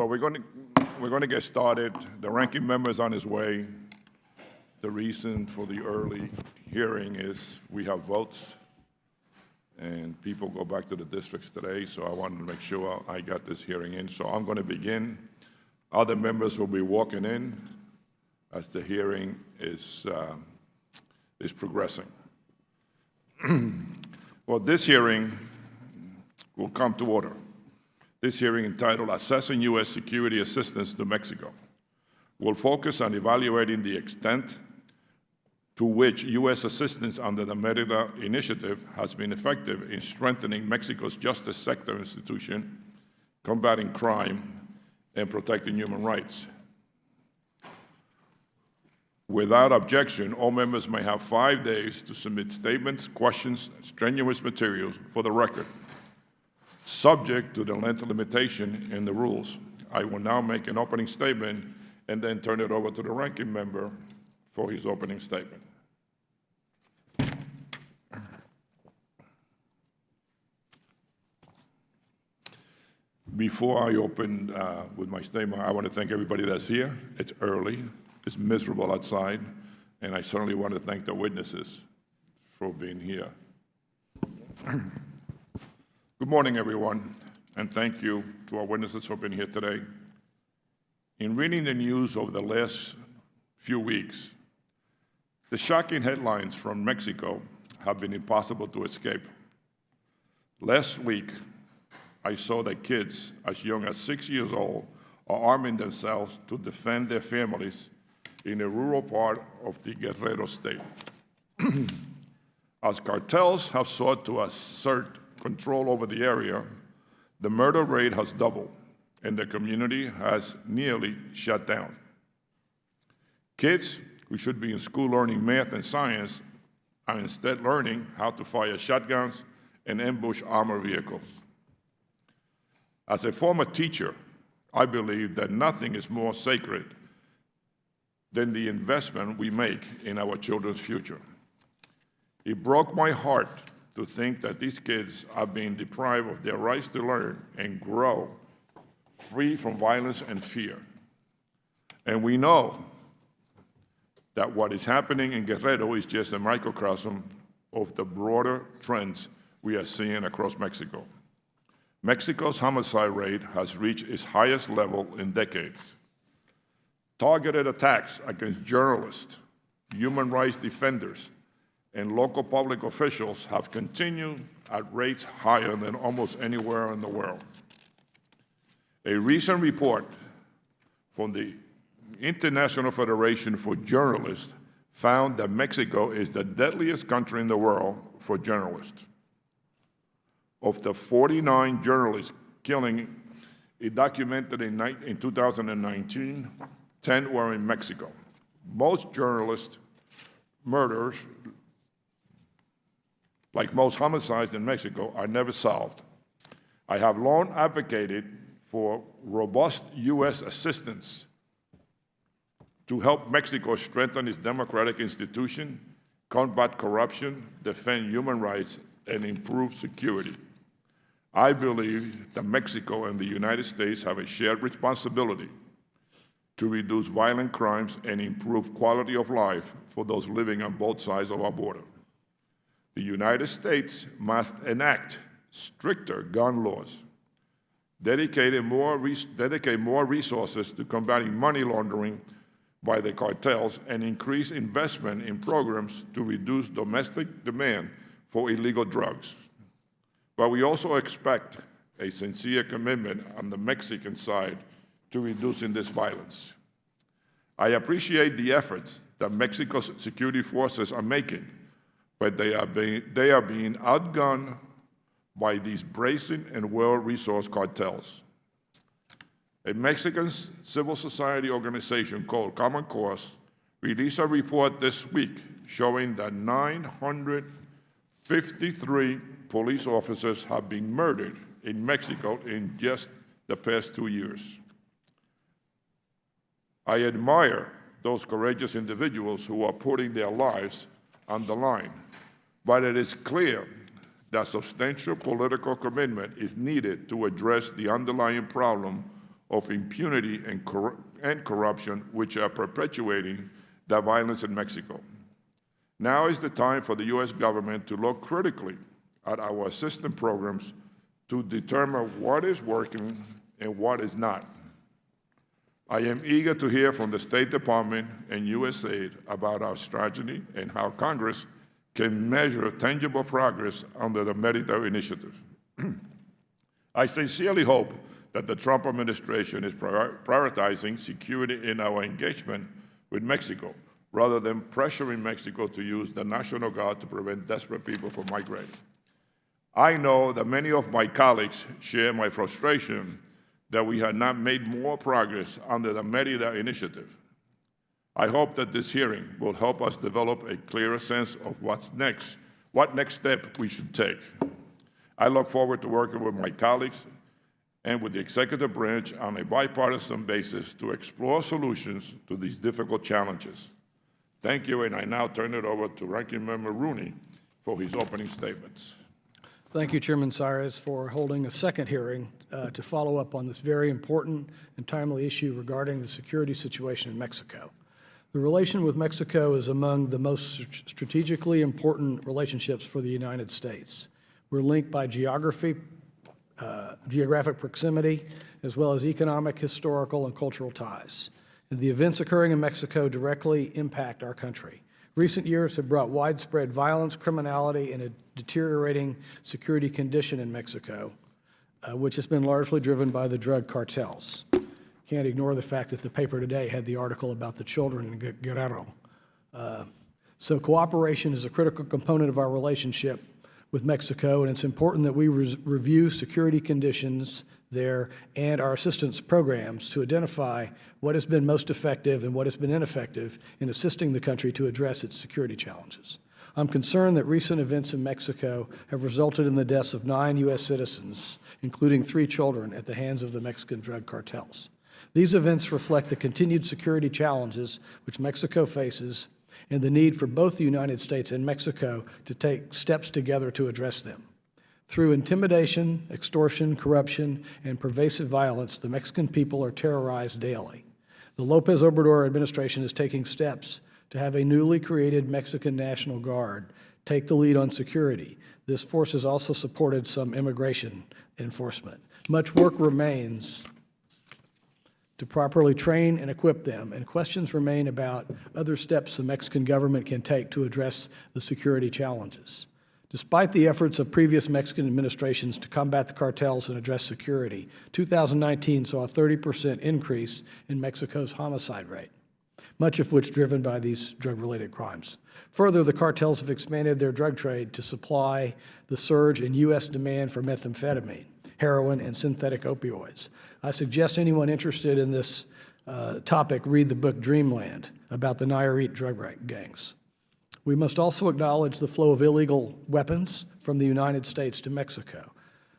Well, we're going to get started. The ranking member is on his way. The reason for the early hearing is we have votes, and people go back to the districts today, so I wanted to make sure I got this hearing in. So I'm going to begin. Other members will be walking in as the hearing is progressing. Well, this hearing will come to order. This hearing, entitled Assessing U.S. Security Assistance to Mexico, will focus on evaluating the extent to which U.S. assistance under the Merida Initiative has been effective in strengthening Mexico's justice sector institution, combating crime, and protecting human rights. Without objection, all members may have 5 days to submit statements, questions, and strenuous materials for the record, subject to the length limitation in the rules. I will now make an opening statement and then turn it over to the ranking member for his opening statement. Before I open with my statement, I want to thank everybody that's here. It's early, it's miserable outside, and I certainly want to thank the witnesses for being here. Good morning, everyone, and thank you to our witnesses for being here today. In reading the news over the last few weeks, the shocking headlines from Mexico have been impossible to escape. Last week, I saw that kids as young as 6 years old are arming themselves to defend their families in a rural part of the Guerrero state. As cartels have sought to assert control over the area, the murder rate has doubled, and the community has nearly shut down. Kids who should be in school learning math and science are instead learning how to fire shotguns and ambush armored vehicles. As a former teacher, I believe that nothing is more sacred than the investment we make in our children's future. It broke my heart to think that these kids are being deprived of their rights to learn and grow free from violence and fear. And we know that what is happening in Guerrero is just a microcosm of the broader trends we are seeing across Mexico. Mexico's homicide rate has reached its highest level in decades. Targeted attacks against journalists, human rights defenders, and local public officials have continued at rates higher than almost anywhere in the world. A recent report from the International Federation for Journalists found that Mexico is the deadliest country in the world for journalists. Of the 49 journalists killing it documented in 2019, 10 were in Mexico. Most journalist murders, like most homicides in Mexico, are never solved. I have long advocated for robust U.S. assistance to help Mexico strengthen its democratic institution, combat corruption, defend human rights, and improve security. I believe that Mexico and the United States have a shared responsibility to reduce violent crimes and improve quality of life for those living on both sides of our border. The United States must enact stricter gun laws, dedicate more resources to combating money laundering by the cartels, and increase investment in programs to reduce domestic demand for illegal drugs. But we also expect a sincere commitment on the Mexican side to reducing this violence. I appreciate the efforts that Mexico's security forces are making, but they are being outgunned by these brazen and well-resourced cartels. A Mexican civil society organization called Common Cause released a report this week showing that 953 police officers have been murdered in Mexico in just the past 2 years. I admire those courageous individuals who are putting their lives on the line, but it is clear that substantial political commitment is needed to address the underlying problem of impunity and corruption which are perpetuating the violence in Mexico. Now is the time for the U.S. government to look critically at our assistance programs to determine what is working and what is not. I am eager to hear from the State Department and USAID about our strategy and how Congress can measure tangible progress under the Medida initiative. I sincerely hope that the Trump administration is prioritizing security in our engagement with Mexico, rather than pressuring Mexico to use the National Guard to prevent desperate people from migrating. I know that many of my colleagues share my frustration that we have not made more progress under the Merida initiative. I hope that this hearing will help us develop a clearer sense of what next step we should take. I look forward to working with my colleagues and with the executive branch on a bipartisan basis to explore solutions to these difficult challenges. Thank you, and I now turn it over to Ranking Member Rooney for his opening statements. Thank you, Chairman Cyrus, for holding a second hearing to follow up on this very important and timely issue regarding the security situation in Mexico. The relation with Mexico is among the most strategically important relationships for the United States. We're linked by geographic proximity, as well as economic, historical, and cultural ties. And the events occurring in Mexico directly impact our country. Recent years have brought widespread violence, criminality, and a deteriorating security condition in Mexico, which has been largely driven by the drug cartels. Can't ignore the fact that the paper today had the article about the children in Guerrero. So cooperation is a critical component of our relationship with Mexico, and it's important that we review security conditions there and our assistance programs to identify what has been most effective and what has been ineffective in assisting the country to address its security challenges. I'm concerned that recent events in Mexico have resulted in the deaths of 9 U.S. citizens, including 3 children, at the hands of the Mexican drug cartels. These events reflect the continued security challenges which Mexico faces and the need for both the United States and Mexico to take steps together to address them. Through intimidation, extortion, corruption, and pervasive violence, the Mexican people are terrorized daily. The López Obrador administration is taking steps to have a newly created Mexican National Guard take the lead on security. This force has also supported some immigration enforcement. Much work remains to properly train and equip them, and questions remain about other steps the Mexican government can take to address the security challenges. Despite the efforts of previous Mexican administrations to combat the cartels and address security, 2019 saw a 30% increase in Mexico's homicide rate, much of which driven by these drug-related crimes. Further, the cartels have expanded their drug trade to supply the surge in U.S. demand for methamphetamine, heroin, and synthetic opioids. I suggest anyone interested in this topic read the book Dreamland about the Nayarit drug gangs. We must also acknowledge the flow of illegal weapons from the United States to Mexico,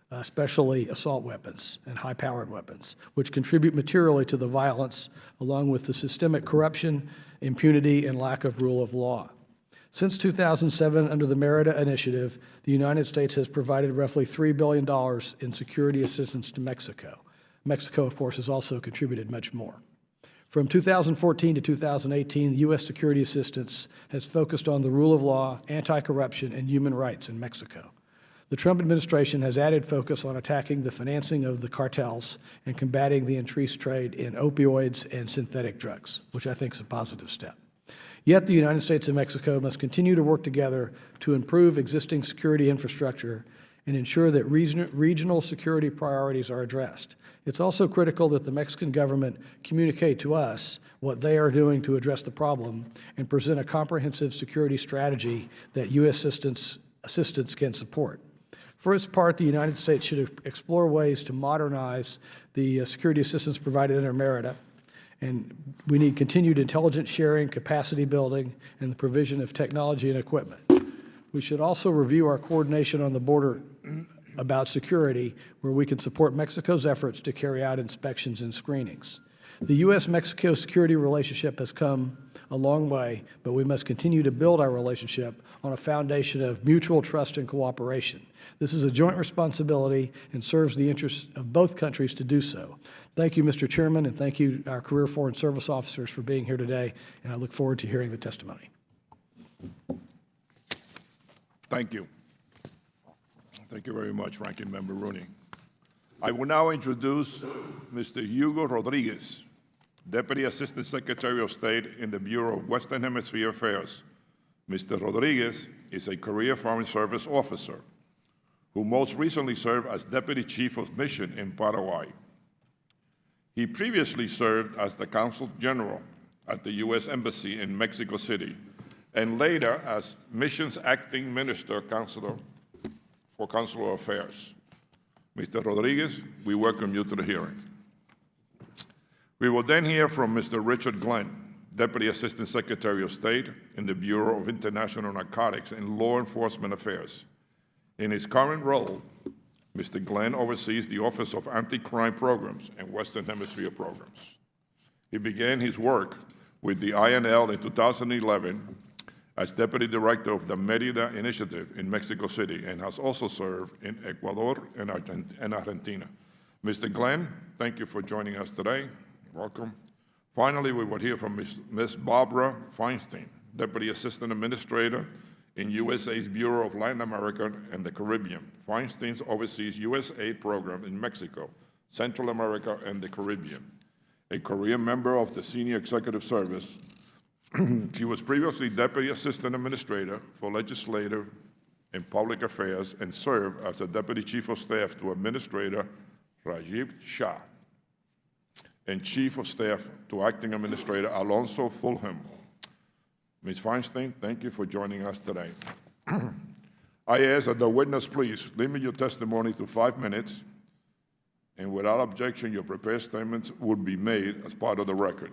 especially assault weapons and high-powered weapons, which contribute materially to the violence, along with the systemic corruption, impunity, and lack of rule of law. Since 2007, under the Merida Initiative, the United States has provided roughly $3 billion in security assistance to Mexico. Mexico, of course, has also contributed much more. From 2014 to 2018, U.S. security assistance has focused on the rule of law, anti-corruption, and human rights in Mexico. The Trump administration has added focus on attacking the financing of the cartels and combating the increased trade in opioids and synthetic drugs, which I think is a positive step. Yet the United States and Mexico must continue to work together to improve existing security infrastructure and ensure that regional security priorities are addressed. It's also critical that the Mexican government communicate to us what they are doing to address the problem and present a comprehensive security strategy that U.S. assistance can support. For its part, the United States should explore ways to modernize the security assistance provided under Merida, and we need continued intelligence sharing, capacity building, and the provision of technology and equipment. We should also review our coordination on the border about security, where we can support Mexico's efforts to carry out inspections and screenings. The U.S.-Mexico security relationship has come a long way, but we must continue to build our relationship on a foundation of mutual trust and cooperation. This is a joint responsibility and serves the interests of both countries to do so. Thank you, Mr. Chairman, and thank you, our career Foreign Service officers, for being here today, and I look forward to hearing the testimony. Thank you. Thank you very much, Ranking Member Rooney. I will now introduce Mr. Hugo Rodriguez, Deputy Assistant Secretary of State in the Bureau of Western Hemisphere Affairs. Mr. Rodriguez is a career Foreign Service officer who most recently served as Deputy Chief of Mission in Paraguay. He previously served as the Consul General at the U.S. Embassy in Mexico City, and later as Missions Acting Minister Counselor for Consular Affairs. Mr. Rodriguez, we welcome you to the hearing. We will then hear from Mr. Richard Glenn, Deputy Assistant Secretary of State in the Bureau of International Narcotics and Law Enforcement Affairs. In his current role, Mr. Glenn oversees the Office of Anti-Crime Programs and Western Hemisphere Programs. He began his work with the INL in 2011 as Deputy Director of the Mérida Initiative in Mexico City and has also served in Ecuador and Argentina. Mr. Glenn, thank you for joining us today. Welcome. Finally, we will hear from Ms. Barbara Feinstein, Deputy Assistant Administrator in USAID's Bureau of Latin America and the Caribbean. Feinstein oversees USAID program in Mexico, Central America, and the Caribbean. A career member of the Senior Executive Service, she was previously Deputy Assistant Administrator for Legislative and Public Affairs and served as a Deputy Chief of Staff to Administrator Rajiv Shah and Chief of Staff to Acting Administrator Alonso Fulham. Ms. Feinstein, thank you for joining us today. I ask that the witness please limit your testimony to 5 minutes, and without objection, your prepared statements would be made as part of the record.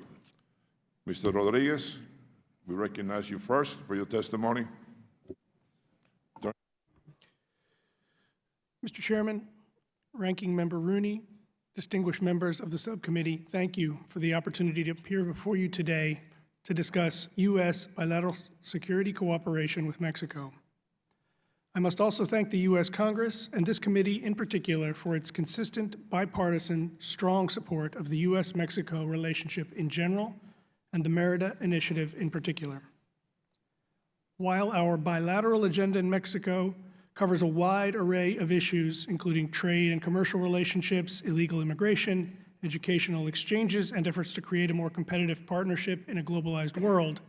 Mr. Rodriguez, we recognize you first for your testimony. Mr. Chairman, Ranking Member Rooney, distinguished members of the subcommittee, thank you for the opportunity to appear before you today to discuss U.S. bilateral security cooperation with Mexico. I must also thank the U.S. Congress and this committee in particular for its consistent, bipartisan, strong support of the U.S.-Mexico relationship in general and the Mérida Initiative in particular. While our bilateral agenda in Mexico covers a wide array of issues, including trade and commercial relationships, illegal immigration, educational exchanges, and efforts to create a more competitive partnership in a globalized world,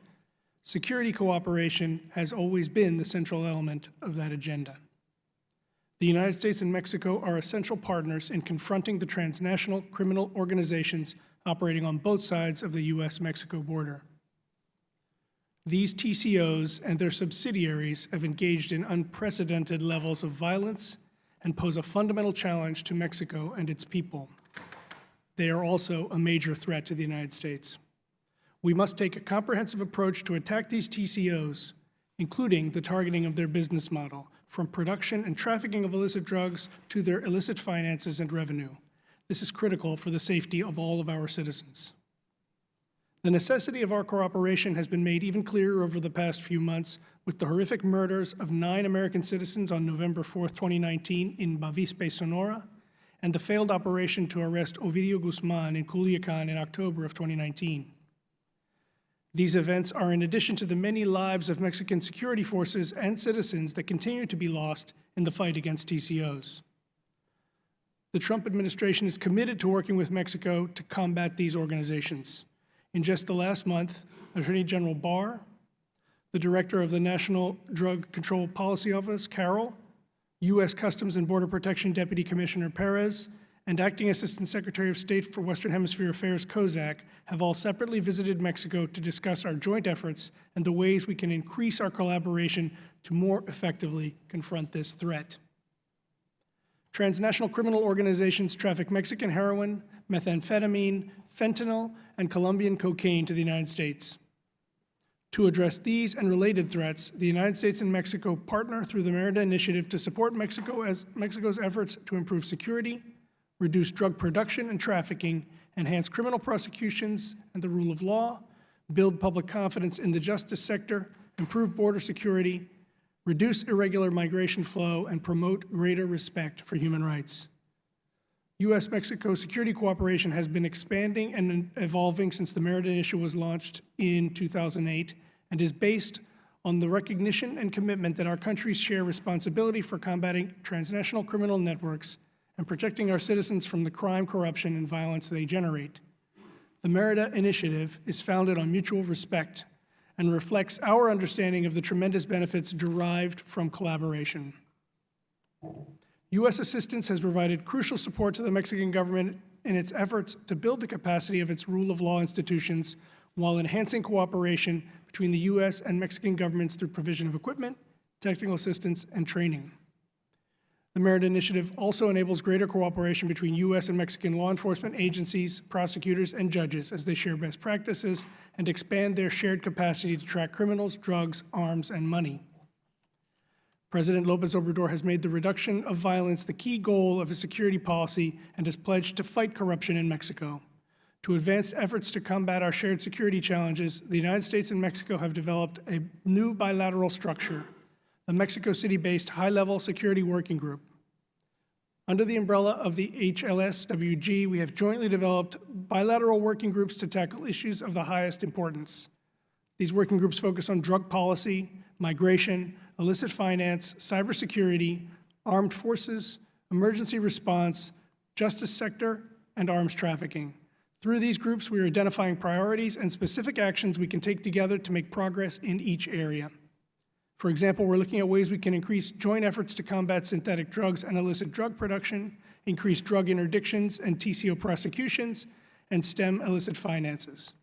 security cooperation has always been the central element of that agenda. The United States and Mexico are essential partners in confronting the transnational criminal organizations operating on both sides of the U.S.-Mexico border. These TCOs and their subsidiaries have engaged in unprecedented levels of violence and pose a fundamental challenge to Mexico and its people. They are also a major threat to the United States. We must take a comprehensive approach to attack these TCOs, including the targeting of their business model, from production and trafficking of illicit drugs to their illicit finances and revenue. This is critical for the safety of all of our citizens. The necessity of our cooperation has been made even clearer over the past few months with the horrific murders of 9 American citizens on November 4, 2019 in Bavispe, Sonora, and the failed operation to arrest Ovidio Guzman in Culiacan in October of 2019. These events are in addition to the many lives of Mexican security forces and citizens that continue to be lost in the fight against TCOs. The Trump administration is committed to working with Mexico to combat these organizations. In just the last month, Attorney General Barr, the Director of the National Drug Control Policy Office, Carroll, U.S. Customs and Border Protection Deputy Commissioner Perez, and Acting Assistant Secretary of State for Western Hemisphere Affairs, Kozak, have all separately visited Mexico to discuss our joint efforts and the ways we can increase our collaboration to more effectively confront this threat. Transnational criminal organizations traffic Mexican heroin, methamphetamine, fentanyl, and Colombian cocaine to the United States. To address these and related threats, the United States and Mexico partner through the Mérida Initiative to support Mexico's efforts to improve security, reduce drug production and trafficking, enhance criminal prosecutions and the rule of law, build public confidence in the justice sector, improve border security, reduce irregular migration flow, and promote greater respect for human rights. U.S.-Mexico security cooperation has been expanding and evolving since the Merida Initiative was launched in 2008 and is based on the recognition and commitment that our countries share responsibility for combating transnational criminal networks and protecting our citizens from the crime, corruption, and violence they generate. The Merida Initiative is founded on mutual respect and reflects our understanding of the tremendous benefits derived from collaboration. U.S. assistance has provided crucial support to the Mexican government in its efforts to build the capacity of its rule of law institutions while enhancing cooperation between the U.S. and Mexican governments through provision of equipment, technical assistance, and training. The Merida Initiative also enables greater cooperation between U.S. and Mexican law enforcement agencies, prosecutors, and judges as they share best practices and expand their shared capacity to track criminals, drugs, arms, and money. President López Obrador has made the reduction of violence the key goal of his security policy and has pledged to fight corruption in Mexico. To advance efforts to combat our shared security challenges, the United States and Mexico have developed a new bilateral structure, the Mexico City-based High-Level Security Working Group. Under the umbrella of the HLSWG, we have jointly developed bilateral working groups to tackle issues of the highest importance. These working groups focus on drug policy, migration, illicit finance, cybersecurity, armed forces, emergency response, justice sector, and arms trafficking. Through these groups, we are identifying priorities and specific actions we can take together to make progress in each area. For example, we're looking at ways we can increase joint efforts to combat synthetic drugs and illicit drug production, increase drug interdictions and TCO prosecutions, and stem illicit finances.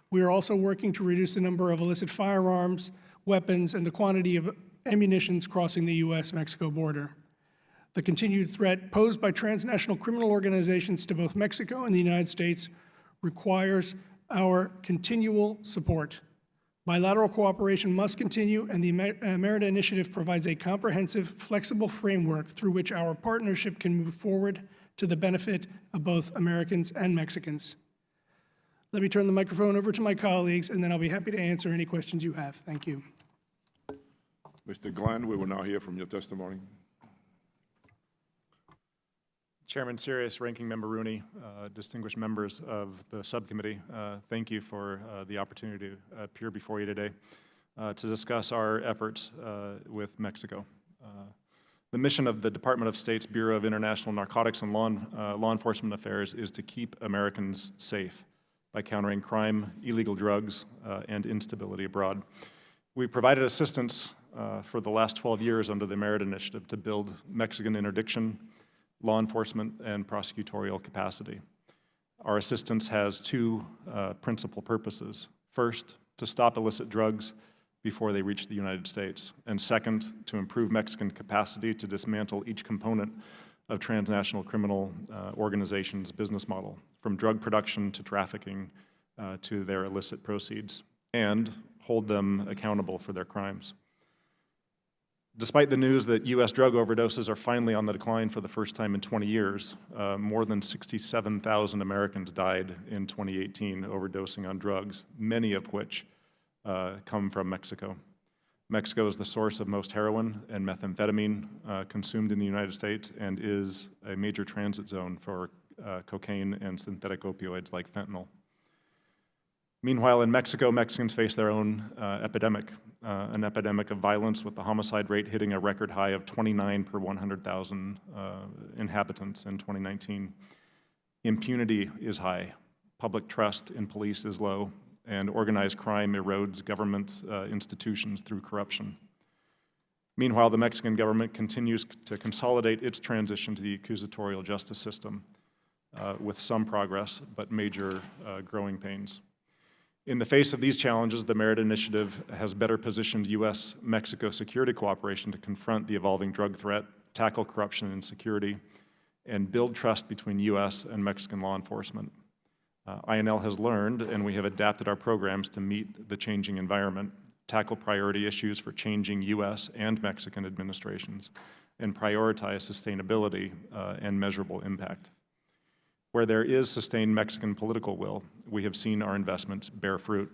We are also working to reduce the number of illicit firearms, weapons, and the quantity of ammunition crossing the U.S.-Mexico border. The continued threat posed by transnational criminal organizations to both Mexico and the United States requires our continual support. Bilateral cooperation must continue, and the Merida Initiative provides a comprehensive, flexible framework through which our partnership can move forward to the benefit of both Americans and Mexicans. Let me turn the microphone over to my colleagues, and then I'll be happy to answer any questions you have. Thank you. Mr. Glenn, we will now hear from your testimony. Chairman Sirius, Ranking Member Rooney, distinguished members of the subcommittee, thank you for the opportunity to appear before you today to discuss our efforts with Mexico. The mission of the Department of State's Bureau of International Narcotics and Law Enforcement Affairs is to keep Americans safe by countering crime, illegal drugs, and instability abroad. We've provided assistance for the last 12 years under the Merida Initiative to build Mexican interdiction, law enforcement, and prosecutorial capacity. Our assistance has two principal purposes. First, to stop illicit drugs before they reach the United States. And second, to improve Mexican capacity to dismantle each component of transnational criminal organizations' business model, from drug production to trafficking to their illicit proceeds, and hold them accountable for their crimes. Despite the news that U.S. drug overdoses are finally on the decline for the first time in 20 years, more than 67,000 Americans died in 2018 overdosing on drugs, many of which come from Mexico. Mexico is the source of most heroin and methamphetamine consumed in the United States and is a major transit zone for cocaine and synthetic opioids like fentanyl. Meanwhile, in Mexico, Mexicans face their own epidemic, an epidemic of violence with the homicide rate hitting a record high of 29 per 100,000 inhabitants in 2019. Impunity is high, public trust in police is low, and organized crime erodes government institutions through corruption. Meanwhile, the Mexican government continues to consolidate its transition to the accusatorial justice system with some progress, but major growing pains. In the face of these challenges, the Merida Initiative has better positioned U.S.-Mexico security cooperation to confront the evolving drug threat, tackle corruption and insecurity, and build trust between U.S. and Mexican law enforcement. INL has learned, and we have adapted our programs to meet the changing environment, tackle priority issues for changing U.S. and Mexican administrations, and prioritize sustainability and measurable impact. Where there is sustained Mexican political will, we have seen our investments bear fruit.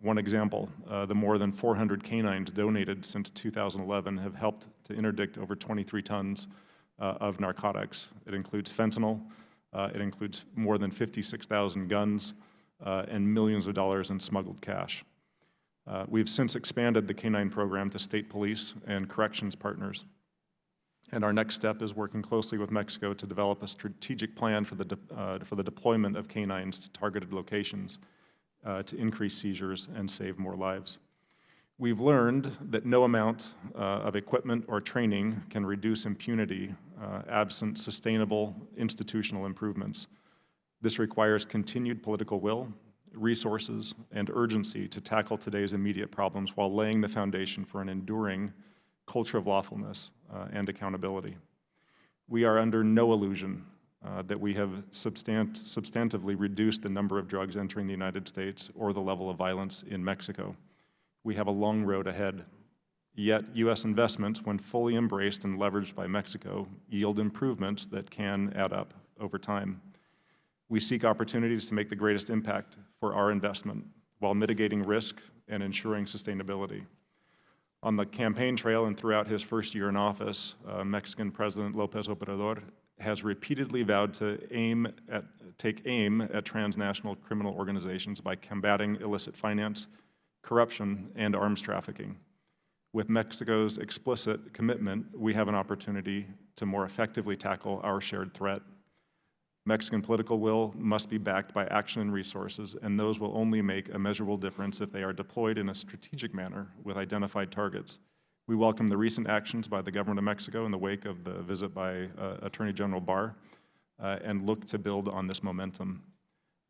One example, the more than 400 canines donated since 2011 have helped to interdict over 23 tons of narcotics. It includes fentanyl, it includes more than 56,000 guns, and millions of dollars in smuggled cash. We've since expanded the canine program to state police and corrections partners. And our next step is working closely with Mexico to develop a strategic plan for the deployment of canines to targeted locations to increase seizures and save more lives. We've learned that no amount of equipment or training can reduce impunity absent sustainable institutional improvements. This requires continued political will, resources, and urgency to tackle today's immediate problems while laying the foundation for an enduring culture of lawfulness and accountability. We are under no illusion that we have substantively reduced the number of drugs entering the United States or the level of violence in Mexico. We have a long road ahead. Yet, U.S. investments, when fully embraced and leveraged by Mexico, yield improvements that can add up over time. We seek opportunities to make the greatest impact for our investment while mitigating risk and ensuring sustainability. On the campaign trail and throughout his first year in office, Mexican President López Obrador has repeatedly vowed to take aim at transnational criminal organizations by combating illicit finance, corruption, and arms trafficking. With Mexico's explicit commitment, we have an opportunity to more effectively tackle our shared threat. Mexican political will must be backed by action and resources, and those will only make a measurable difference if they are deployed in a strategic manner with identified targets. We welcome the recent actions by the government of Mexico in the wake of the visit by Attorney General Barr and look to build on this momentum.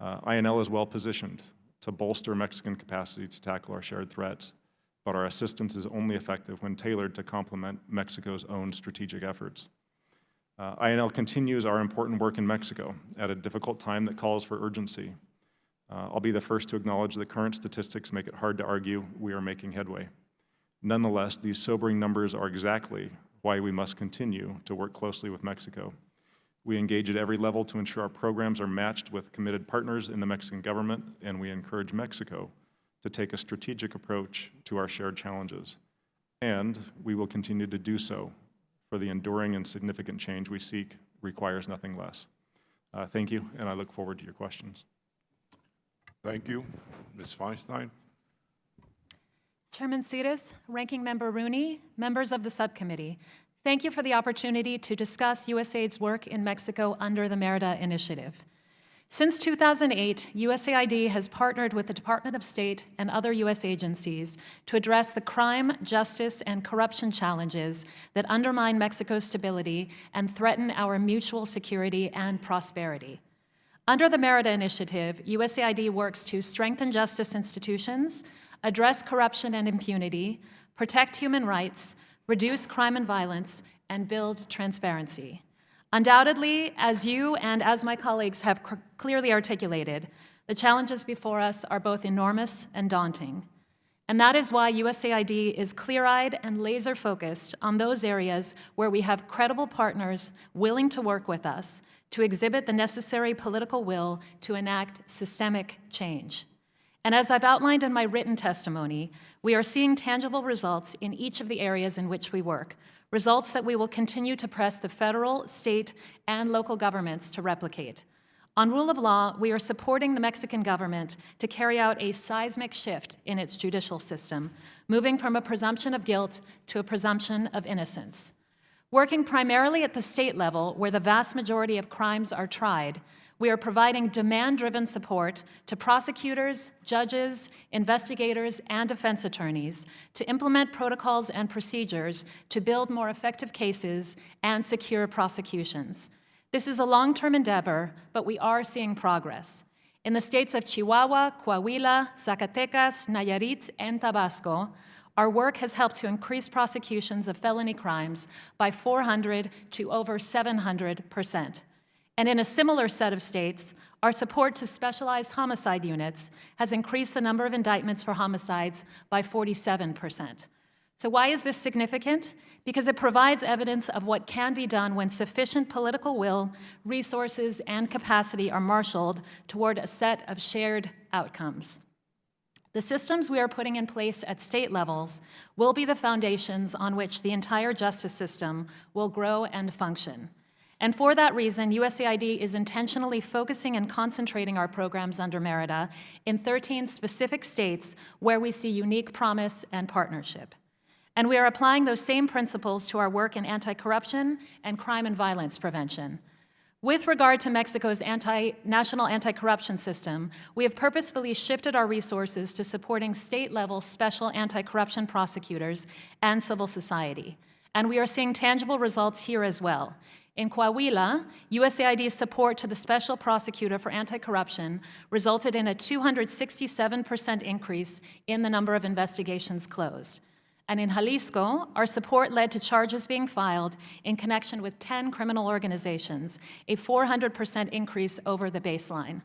INL is well positioned to bolster Mexican capacity to tackle our shared threats, but our assistance is only effective when tailored to complement Mexico's own strategic efforts. INL continues our important work in Mexico at a difficult time that calls for urgency. I'll be the first to acknowledge that current statistics make it hard to argue we are making headway. Nonetheless, these sobering numbers are exactly why we must continue to work closely with Mexico. We engage at every level to ensure our programs are matched with committed partners in the Mexican government, and we encourage Mexico to take a strategic approach to our shared challenges. And we will continue to do so, for the enduring and significant change we seek requires nothing less. Thank you, and I look forward to your questions. Thank you. Ms. Feinstein? Chairman Sidis, Ranking Member Rooney, members of the subcommittee, thank you for the opportunity to discuss USAID's work in Mexico under the Merida Initiative. Since 2008, USAID has partnered with the Department of State and other U.S. agencies to address the crime, justice, and corruption challenges that undermine Mexico's stability and threaten our mutual security and prosperity. Under the Merida Initiative, USAID works to strengthen justice institutions, address corruption and impunity, protect human rights, reduce crime and violence, and build transparency. Undoubtedly, as you and as my colleagues have clearly articulated, the challenges before us are both enormous and daunting. And that is why USAID is clear-eyed and laser-focused on those areas where we have credible partners willing to work with us to exhibit the necessary political will to enact systemic change. And as I've outlined in my written testimony, we are seeing tangible results in each of the areas in which we work, results that we will continue to press the federal, state, and local governments to replicate. On rule of law, we are supporting the Mexican government to carry out a seismic shift in its judicial system, moving from a presumption of guilt to a presumption of innocence. Working primarily at the state level, where the vast majority of crimes are tried, we are providing demand-driven support to prosecutors, judges, investigators, and defense attorneys to implement protocols and procedures to build more effective cases and secure prosecutions. This is a long-term endeavor, but we are seeing progress. In the states of Chihuahua, Coahuila, Zacatecas, Nayarit, and Tabasco, our work has helped to increase prosecutions of felony crimes by 400 to over 700%. And in a similar set of states, our support to specialized homicide units has increased the number of indictments for homicides by 47%. So why is this significant? Because it provides evidence of what can be done when sufficient political will, resources, and capacity are marshaled toward a set of shared outcomes. The systems we are putting in place at state levels will be the foundations on which the entire justice system will grow and function. And for that reason, USAID is intentionally focusing and concentrating our programs under MERIDA in 13 specific states where we see unique promise and partnership. And we are applying those same principles to our work in anti-corruption and crime and violence prevention. With regard to Mexico's national anti-corruption system, we have purposefully shifted our resources to supporting state-level special anti-corruption prosecutors and civil society. And we are seeing tangible results here as well. In Coahuila, USAID's support to the Special Prosecutor for Anti-Corruption resulted in a 267% increase in the number of investigations closed. And in Jalisco, our support led to charges being filed in connection with 10 criminal organizations, a 400% increase over the baseline.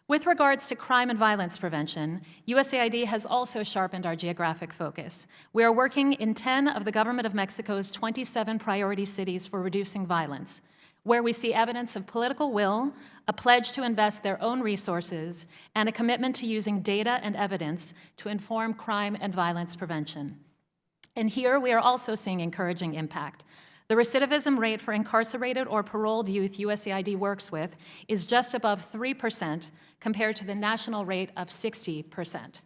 With regards to crime and violence prevention, USAID has also sharpened our geographic focus. We are working in 10 of the Government of Mexico's 27 priority cities for reducing violence, where we see evidence of political will, a pledge to invest their own resources, and a commitment to using data and evidence to inform crime and violence prevention. And here we are also seeing encouraging impact. The recidivism rate for incarcerated or paroled youth USAID works with is just above 3% compared to the national rate of 60%.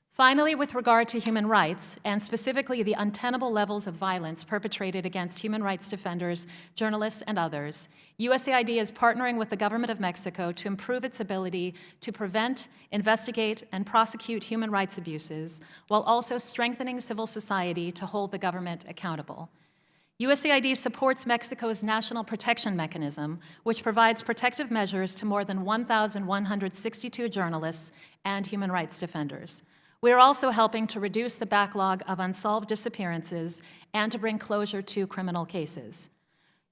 Finally, with regard to human rights, and specifically the untenable levels of violence perpetrated against human rights defenders, journalists, and others, USAID is partnering with the Government of Mexico to improve its ability to prevent, investigate, and prosecute human rights abuses, while also strengthening civil society to hold the government accountable. USAID supports Mexico's National Protection Mechanism, which provides protective measures to more than 1,162 journalists and human rights defenders. We are also helping to reduce the backlog of unsolved disappearances and to bring closure to criminal cases.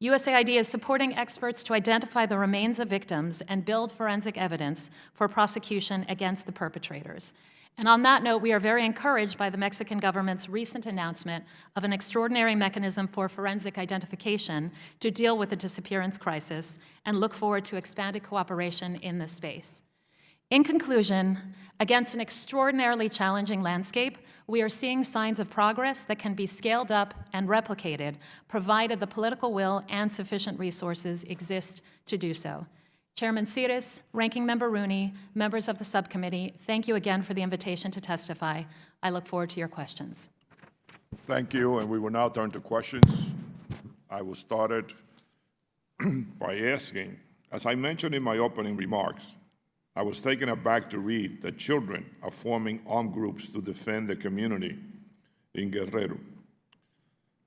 USAID is supporting experts to identify the remains of victims and build forensic evidence for prosecution against the perpetrators. And on that note, we are very encouraged by the Mexican government's recent announcement of an extraordinary mechanism for forensic identification to deal with the disappearance crisis and look forward to expanded cooperation in this space. In conclusion, against an extraordinarily challenging landscape, we are seeing signs of progress that can be scaled up and replicated, provided the political will and sufficient resources exist to do so. Chairman Cires, Ranking Member Rooney, members of the subcommittee, thank you again for the invitation to testify. I look forward to your questions. Thank you, and we will now turn to questions. I will start it by asking, as I mentioned in my opening remarks, I was taken aback to read that children are forming armed groups to defend the community in Guerrero.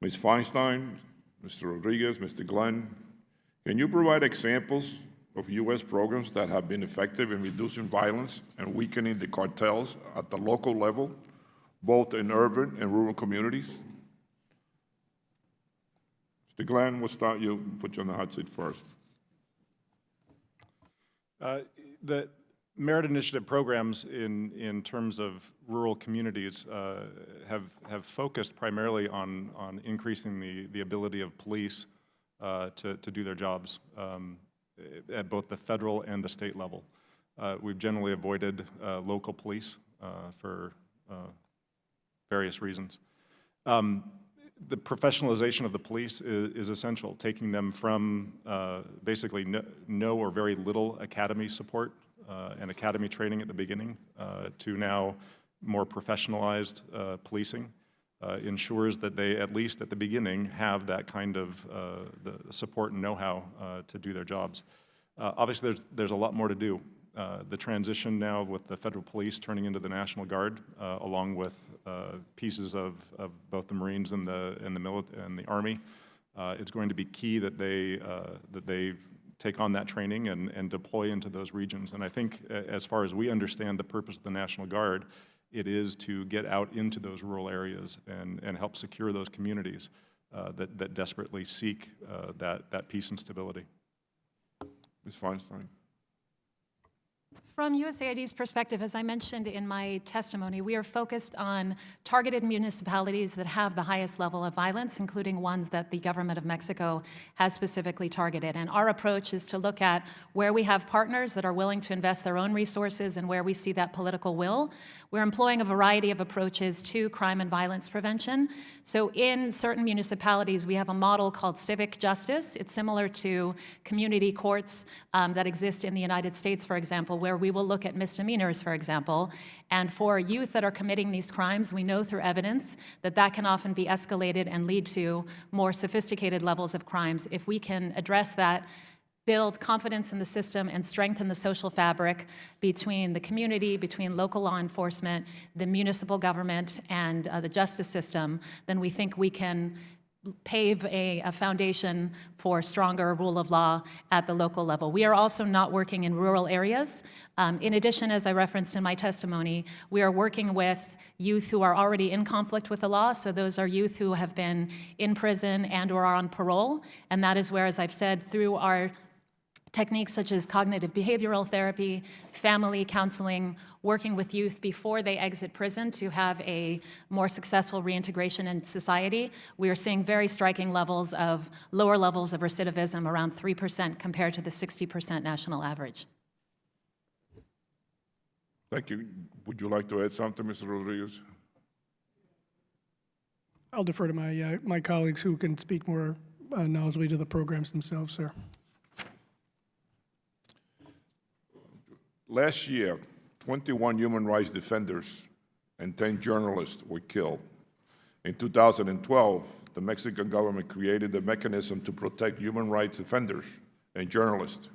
Ms. Feinstein, Mr. Rodriguez, Mr. Glenn, can you provide examples of U.S. programs that have been effective in reducing violence and weakening the cartels at the local level, both in urban and rural communities? Mr. Glenn, we'll start you, put you on the hot seat first. The Merit Initiative programs in terms of rural communities have focused primarily on increasing the ability of police to do their jobs at both the federal and the state level. We've generally avoided local police for various reasons. The professionalization of the police is essential, taking them from basically no or very little academy support and academy training at the beginning to now more professionalized policing ensures that they, at least at the beginning, have that kind of the support and know-how to do their jobs. Obviously, there's a lot more to do. The transition now with the federal police turning into the National Guard, along with pieces of both the Marines and the Army, it's going to be key that they take on that training and deploy into those regions. And I think, as far as we understand the purpose of the National Guard, it is to get out into those rural areas and help secure those communities that desperately seek that peace and stability. Ms. Feinstein. From USAID's perspective, as I mentioned in my testimony, we are focused on targeted municipalities that have the highest level of violence, including ones that the government of Mexico has specifically targeted. And our approach is to look at where we have partners that are willing to invest their own resources and where we see that political will. We're employing a variety of approaches to crime and violence prevention. So in certain municipalities, we have a model called civic justice. It's similar to community courts that exist in the United States, for example, where we will look at misdemeanors, for example. And for youth that are committing these crimes, we know through evidence that that can often be escalated and lead to more sophisticated levels of crimes. If we can address that, build confidence in the system, and strengthen the social fabric between the community, between local law enforcement, the municipal government, and the justice system, then we think we can pave a foundation for stronger rule of law at the local level. We are also not working in rural areas. In addition, as I referenced in my testimony, we are working with youth who are already in conflict with the law. So those are youth who have been in prison and or are on parole. And that is where, as I've said, through our techniques such as cognitive behavioral therapy, family counseling, working with youth before they exit prison to have a more successful reintegration in society, we are seeing very striking levels of lower levels of recidivism, around 3% compared to the 60% national average. Thank you. Would you like to add something, Mr. Rodriguez? I'll defer to my colleagues who can speak more knowledgeably to the programs themselves, sir. Last year, 21 human rights defenders and 10 journalists were killed. In 2012, the Mexican government created a mechanism to protect human rights defenders and journalists.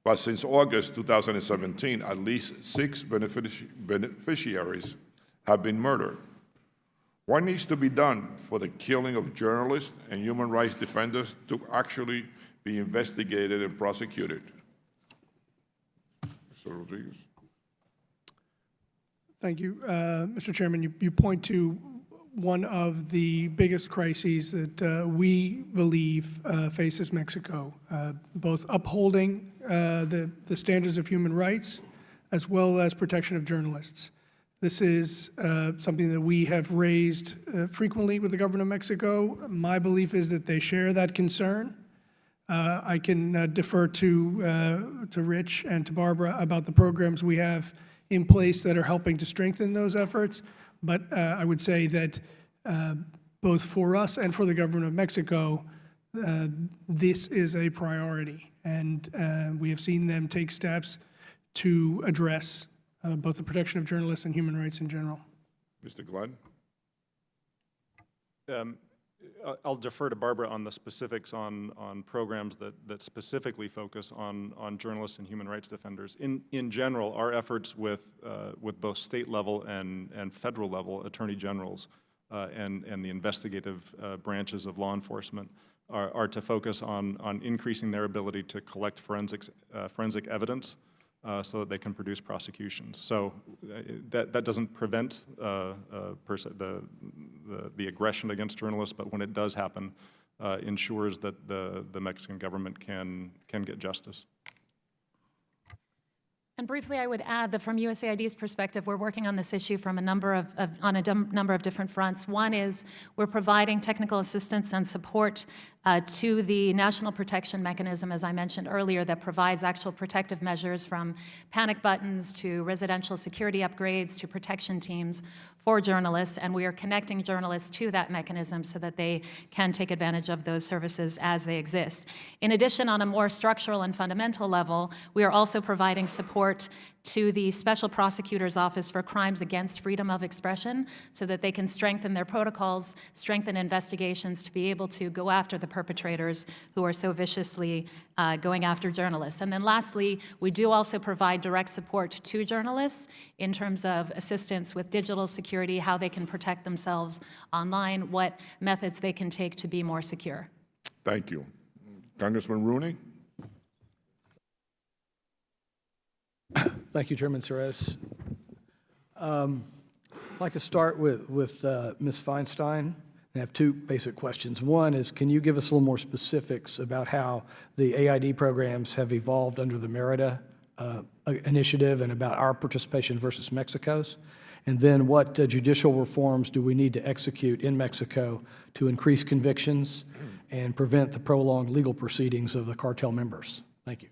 But since August 2017, at least 6 beneficiaries have been murdered. What needs to be done for the killing of journalists and human rights defenders to actually be investigated and prosecuted? Mr. Rodriguez. Thank you. Mr. Chairman, you point to one of the biggest crises that we believe faces Mexico, both upholding the standards of human rights as well as protection of journalists. This is something that we have raised frequently with the government of Mexico. My belief is that they share that concern. I can defer to Rich and to Barbara about the programs we have in place that are helping to strengthen those efforts. But I would say that both for us and for the government of Mexico, this is a priority. And we have seen them take steps to address both the protection of journalists and human rights in general. Mr. Glenn? I'll defer to Barbara on the specifics on programs that specifically focus on journalists and human rights defenders. In general, our efforts with both state level and federal level attorney generals and the investigative branches of law enforcement are to focus on increasing their ability to collect forensic evidence so that they can produce prosecutions. So that doesn't prevent the aggression against journalists, but when it does happen, ensures that the Mexican government can get justice. And briefly, I would add that from USAID's perspective, we're working on this issue from a number of different fronts. One is we're providing technical assistance and support to the National Protection Mechanism, as I mentioned earlier, that provides actual protective measures from panic buttons to residential security upgrades to protection teams for journalists, and we are connecting journalists to that mechanism so that they can take advantage of those services as they exist. In addition, on a more structural and fundamental level, we are also providing support to the Special Prosecutor's Office for Crimes Against Freedom of Expression so that they can strengthen their protocols, strengthen investigations to be able to go after the perpetrators who are so viciously going after journalists. And then lastly, we do also provide direct support to journalists in terms of assistance with digital security, how they can protect themselves online, what methods they can take to be more secure. Thank you. Congressman Rooney? Thank you, Chairman Suarez. I'd like to start with Ms. Feinstein. I have two basic questions. One is, can you give us a little more specifics about how the AID programs have evolved under the Merida initiative and about our participation versus Mexico's? And then what judicial reforms do we need to execute in Mexico to increase convictions and prevent the prolonged legal proceedings of the cartel members? Thank you.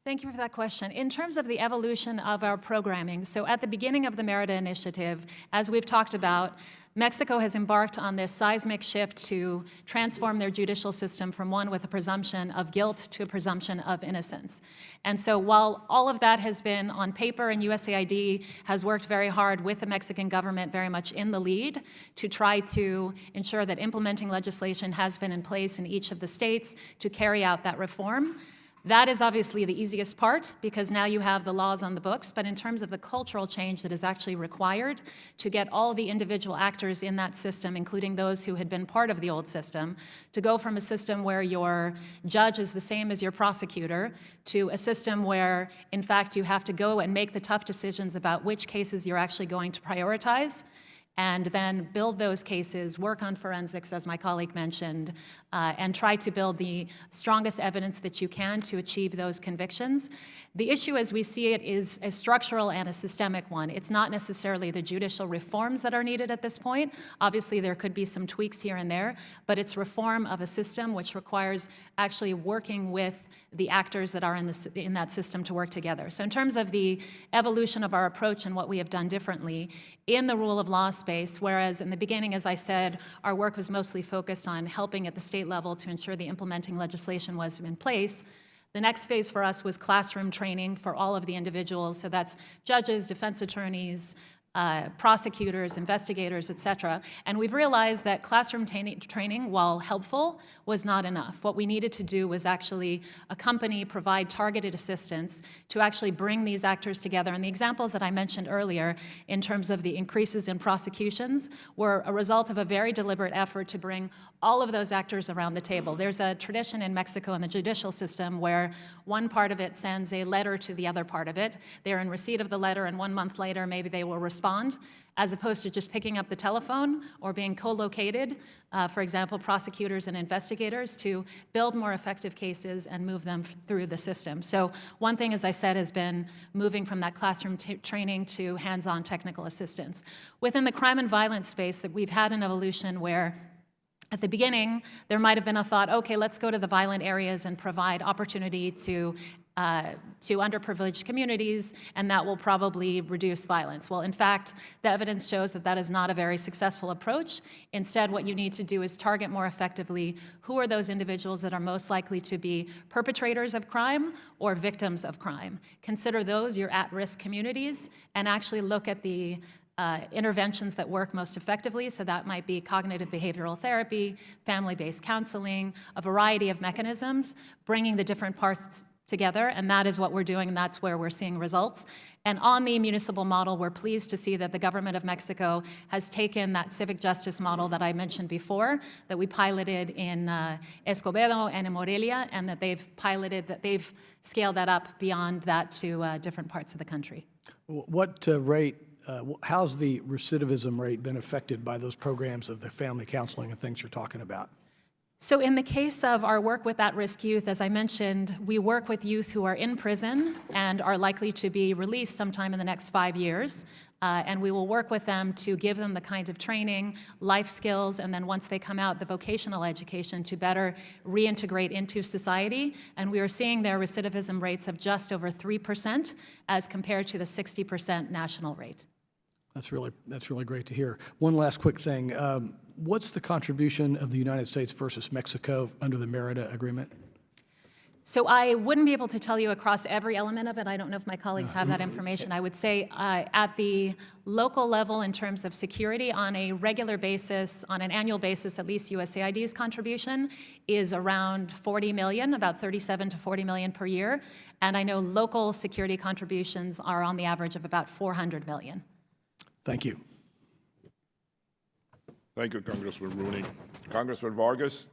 Thank you for that question. In terms of the evolution of our programming, so at the beginning of the Merida Initiative, as we've talked about, Mexico has embarked on this seismic shift to transform their judicial system from one with a presumption of guilt to a presumption of innocence. And so while all of that has been on paper, and USAID has worked very hard with the Mexican government very much in the lead to try to ensure that implementing legislation has been in place in each of the states to carry out that reform, that is obviously the easiest part because now you have the laws on the books, but in terms of the cultural change that is actually required to get all the individual actors in that system, including those who had been part of the old system, to go from a system where your judge is the same as your prosecutor to a system where, in fact, you have to go and make the tough decisions about which cases you're actually going to prioritize, and then build those cases, work on forensics, as my colleague mentioned, and try to build the strongest evidence that you can to achieve those convictions. The issue as we see it is a structural and a systemic one. It's not necessarily the judicial reforms that are needed at this point. Obviously, there could be some tweaks here and there, but it's reform of a system which requires actually working with the actors that are in that system to work together. So in terms of the evolution of our approach and what we have done differently in the rule of law space, whereas in the beginning, as I said, our work was mostly focused on helping at the state level to ensure the implementing legislation was in place, the next phase for us was classroom training for all of the individuals. So that's judges, defense attorneys, prosecutors, investigators, et cetera. And we've realized that classroom training, while helpful, was not enough. What we needed to do was actually accompany, provide targeted assistance to actually bring these actors together. And the examples that I mentioned earlier in terms of the increases in prosecutions were a result of a very deliberate effort to bring all of those actors around the table. There's a tradition in Mexico in the judicial system where one part of it sends a letter to the other part of it. They're in receipt of the letter, and 1 month later, maybe they will respond, as opposed to just picking up the telephone or being co-located, for example, prosecutors and investigators, to build more effective cases and move them through the system. So one thing, as I said, has been moving from that classroom training to hands-on technical assistance. Within the crime and violence space, that we've had an evolution where at the beginning, there might have been a thought, okay, let's go to the violent areas and provide opportunity to underprivileged communities, and that will probably reduce violence. Well, in fact, the evidence shows that that is not a very successful approach. Instead, what you need to do is target more effectively who are those individuals that are most likely to be perpetrators of crime or victims of crime. Consider those your at-risk communities and actually look at the interventions that work most effectively. So that might be cognitive behavioral therapy, family-based counseling, a variety of mechanisms, bringing the different parts together, and that is what we're doing, and that's where we're seeing results. And on the municipal model, we're pleased to see that the government of Mexico has taken that civic justice model that I mentioned before, that we piloted in Escobedo and in Morelia, and that they've scaled that up beyond that to different parts of the country. What rate, how's the recidivism rate been affected by those programs of the family counseling and things you're talking about? So in the case of our work with at-risk youth, as I mentioned, we work with youth who are in prison and are likely to be released sometime in the next 5 years. And we will work with them to give them the kind of training, life skills, and then once they come out, the vocational education to better reintegrate into society. And we are seeing their recidivism rates of just over 3% as compared to the 60% national rate. That's really great to hear. One last quick thing. What's the contribution of the United States versus Mexico under the Merida Agreement? So I wouldn't be able to tell you across every element of it. I don't know if my colleagues have that information. I would say at the local level in terms of security on a regular basis, on an annual basis, at least USAID's contribution is around 40 million, about 37 to 40 million per year. And I know local security contributions are on the average of about 400 million. Thank you. Thank you, Congressman Rooney. Congressman Vargas?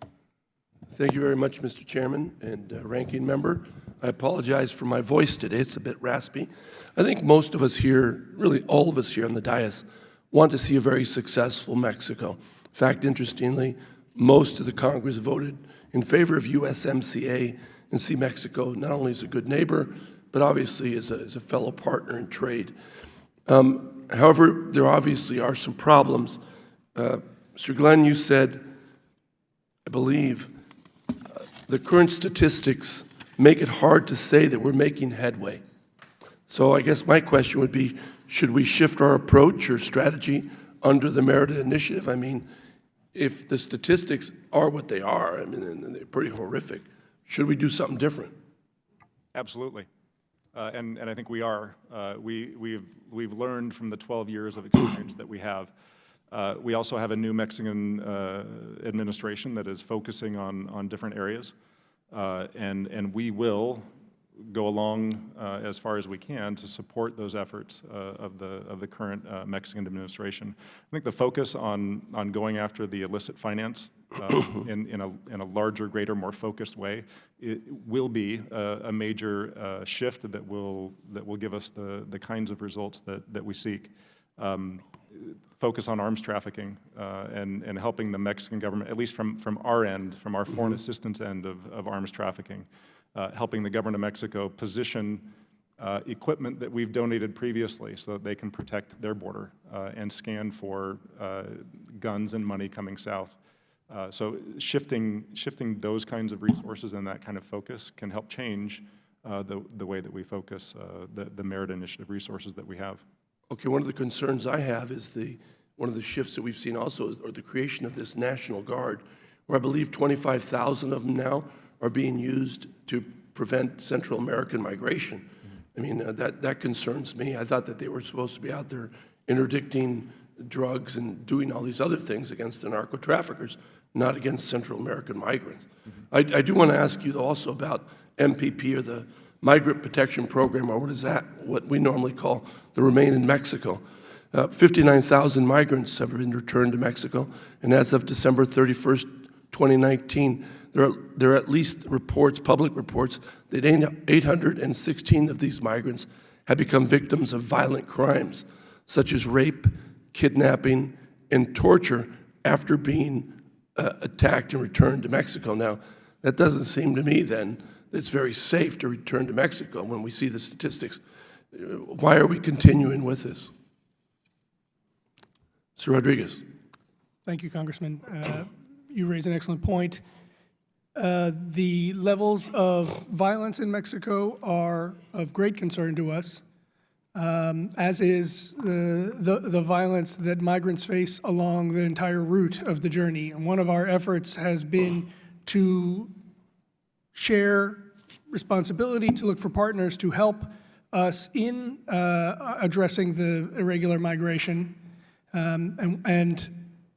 Thank you very much, Mr. Chairman and Ranking Member. I apologize for my voice today. It's a bit raspy. I think most of us here, really all of us here on the dais, want to see a very successful Mexico. In fact, interestingly, most of the Congress voted in favor of USMCA and see Mexico not only as a good neighbor, but obviously as a fellow partner in trade. However, there obviously are some problems. Mr. Glenn, you said, I believe, the current statistics make it hard to say that we're making headway. So I guess my question would be, should we shift our approach or strategy under the Merida Initiative? I mean, if the statistics are what they are, I mean, and they're pretty horrific, should we do something different? Absolutely. And I think we are. We've learned from the 12 years of experience that we have. We also have a new Mexican administration that is focusing on different areas, and we will go along as far as we can to support those efforts of the current Mexican administration. I think the focus on going after the illicit finance in a larger, greater, more focused way, it will be a major shift that will give us the kinds of results that we seek. Focus on arms trafficking and helping the Mexican government, at least from our end, from our foreign assistance end of arms trafficking, helping the government of Mexico position equipment that we've donated previously so that they can protect their border and scan for guns and money coming south. So shifting those kinds of resources and that kind of focus can help change the way that we focus the Merida Initiative resources that we have. Okay, one of the concerns I have is one of the shifts that we've seen also is the creation of this National Guard, where I believe 25,000 of them now are being used to prevent Central American migration. I mean, that concerns me. I thought that they were supposed to be out there interdicting drugs and doing all these other things against the narco traffickers, not against Central American migrants. I do want to ask you also about MPP, or the Migrant Protection Program, or what we normally call the Remain in Mexico. 59,000 migrants have been returned to Mexico, and as of December 31st, 2019, there are at least reports, public reports, that 816 of these migrants have become victims of violent crimes, such as rape, kidnapping, and torture after being attacked and returned to Mexico. Now, that doesn't seem to me then that it's very safe to return to Mexico when we see the statistics. Why are we continuing with this? Mr. Rodriguez. Thank you, Congressman. You raise an excellent point. The levels of violence in Mexico are of great concern to us, as is the violence that migrants face along the entire route of the journey. And one of our efforts has been to share responsibility, to look for partners to help us in addressing the irregular migration and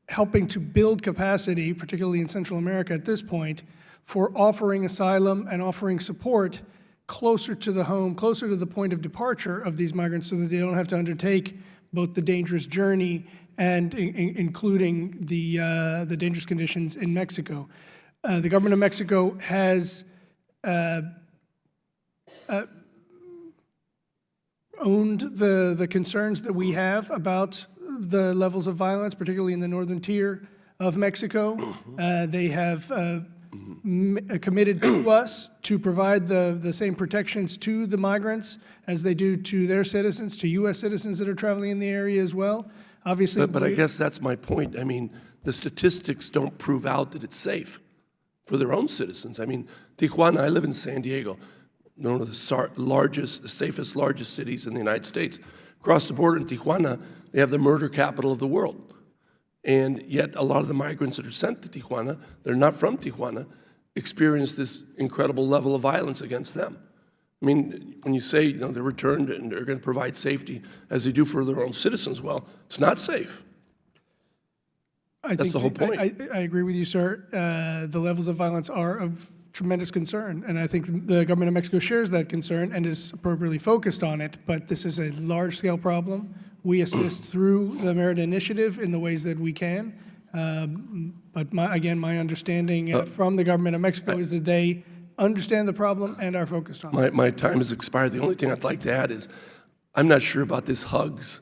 helping to build capacity, particularly in Central America at this point, for offering asylum and offering support closer to the home, closer to the point of departure of these migrants, so that they don't have to undertake both the dangerous journey and including the dangerous conditions in Mexico. The government of Mexico has owned the concerns that we have about the levels of violence, particularly in the northern tier of Mexico. They have committed to us to provide the same protections to the migrants as they do to their citizens, to U.S. citizens that are traveling in the area as well. Obviously, But I guess that's my point. I mean, the statistics don't prove out that it's safe for their own citizens. I mean, Tijuana, I live in San Diego, one of the safest, largest cities in the United States. Across the border in Tijuana, they have the murder capital of the world. And yet a lot of the migrants that are sent to Tijuana, they're not from Tijuana, experience this incredible level of violence against them. I mean, when you say they're returned and they're going to provide safety as they do for their own citizens, well, it's not safe. That's the whole point. I agree with you, sir. The levels of violence are of tremendous concern, and I think the government of Mexico shares that concern and is appropriately focused on it, but this is a large-scale problem. We assist through the Merida Initiative in the ways that we can, but again, my understanding from the government of Mexico is that they understand the problem and are focused on it. My time has expired. The only thing I'd like to add is I'm not sure about this hugs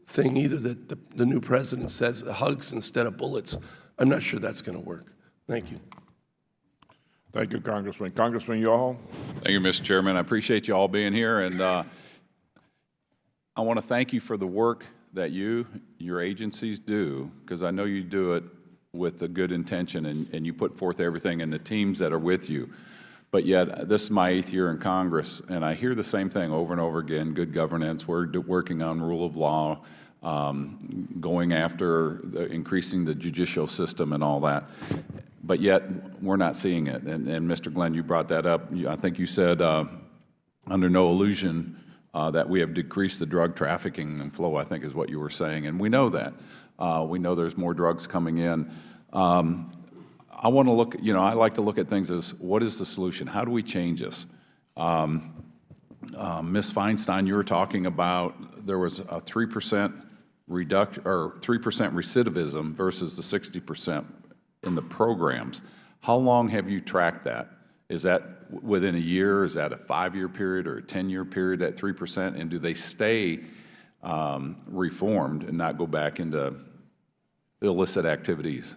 thing either, that the new president says hugs instead of bullets. I'm not sure that's going to work. Thank you. Thank you, Congressman. Congressman Yoho? Thank you, Mr. Chairman. I appreciate you all being here, and I want to thank you for the work that your agencies do, because I know you do it with a good intention, and you put forth everything, and the teams that are with you. But yet, this is my 8th year in Congress, and I hear the same thing over and over again: good governance. We're working on rule of law, going after increasing the judicial system and all that. But yet, we're not seeing it. And Mr. Glenn, you brought that up. I think you said, under no illusion, that we have decreased the drug trafficking and flow, I think is what you were saying. And we know that. We know there's more drugs coming in. I want to look, I like to look at things as, what is the solution? How do we change this? Ms. Feinstein, you were talking about there was a 3% reduction, or 3% recidivism versus the 60% in the programs. How long have you tracked that? Is that within a year? Is that a 5-year period or a 10-year period, that 3%? And do they stay reformed and not go back into illicit activities?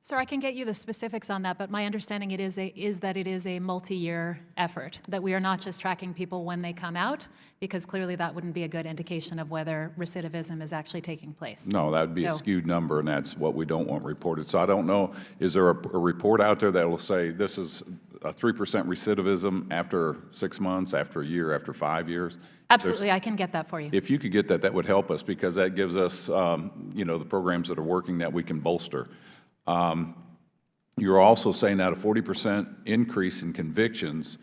Sir, I can get you the specifics on that, but my understanding is that it is a multi-year effort, that we are not just tracking people when they come out, because clearly that wouldn't be a good indication of whether recidivism is actually taking place. No, that would be a skewed number, and that's what we don't want reported. So I don't know, is there a report out there that will say this is a 3% recidivism after 6 months, after a year, after 5 years? Absolutely, I can get that for you. If you could get that, that would help us, because that gives us, the programs that are working that we can bolster. You're also saying that a 40% increase in convictions,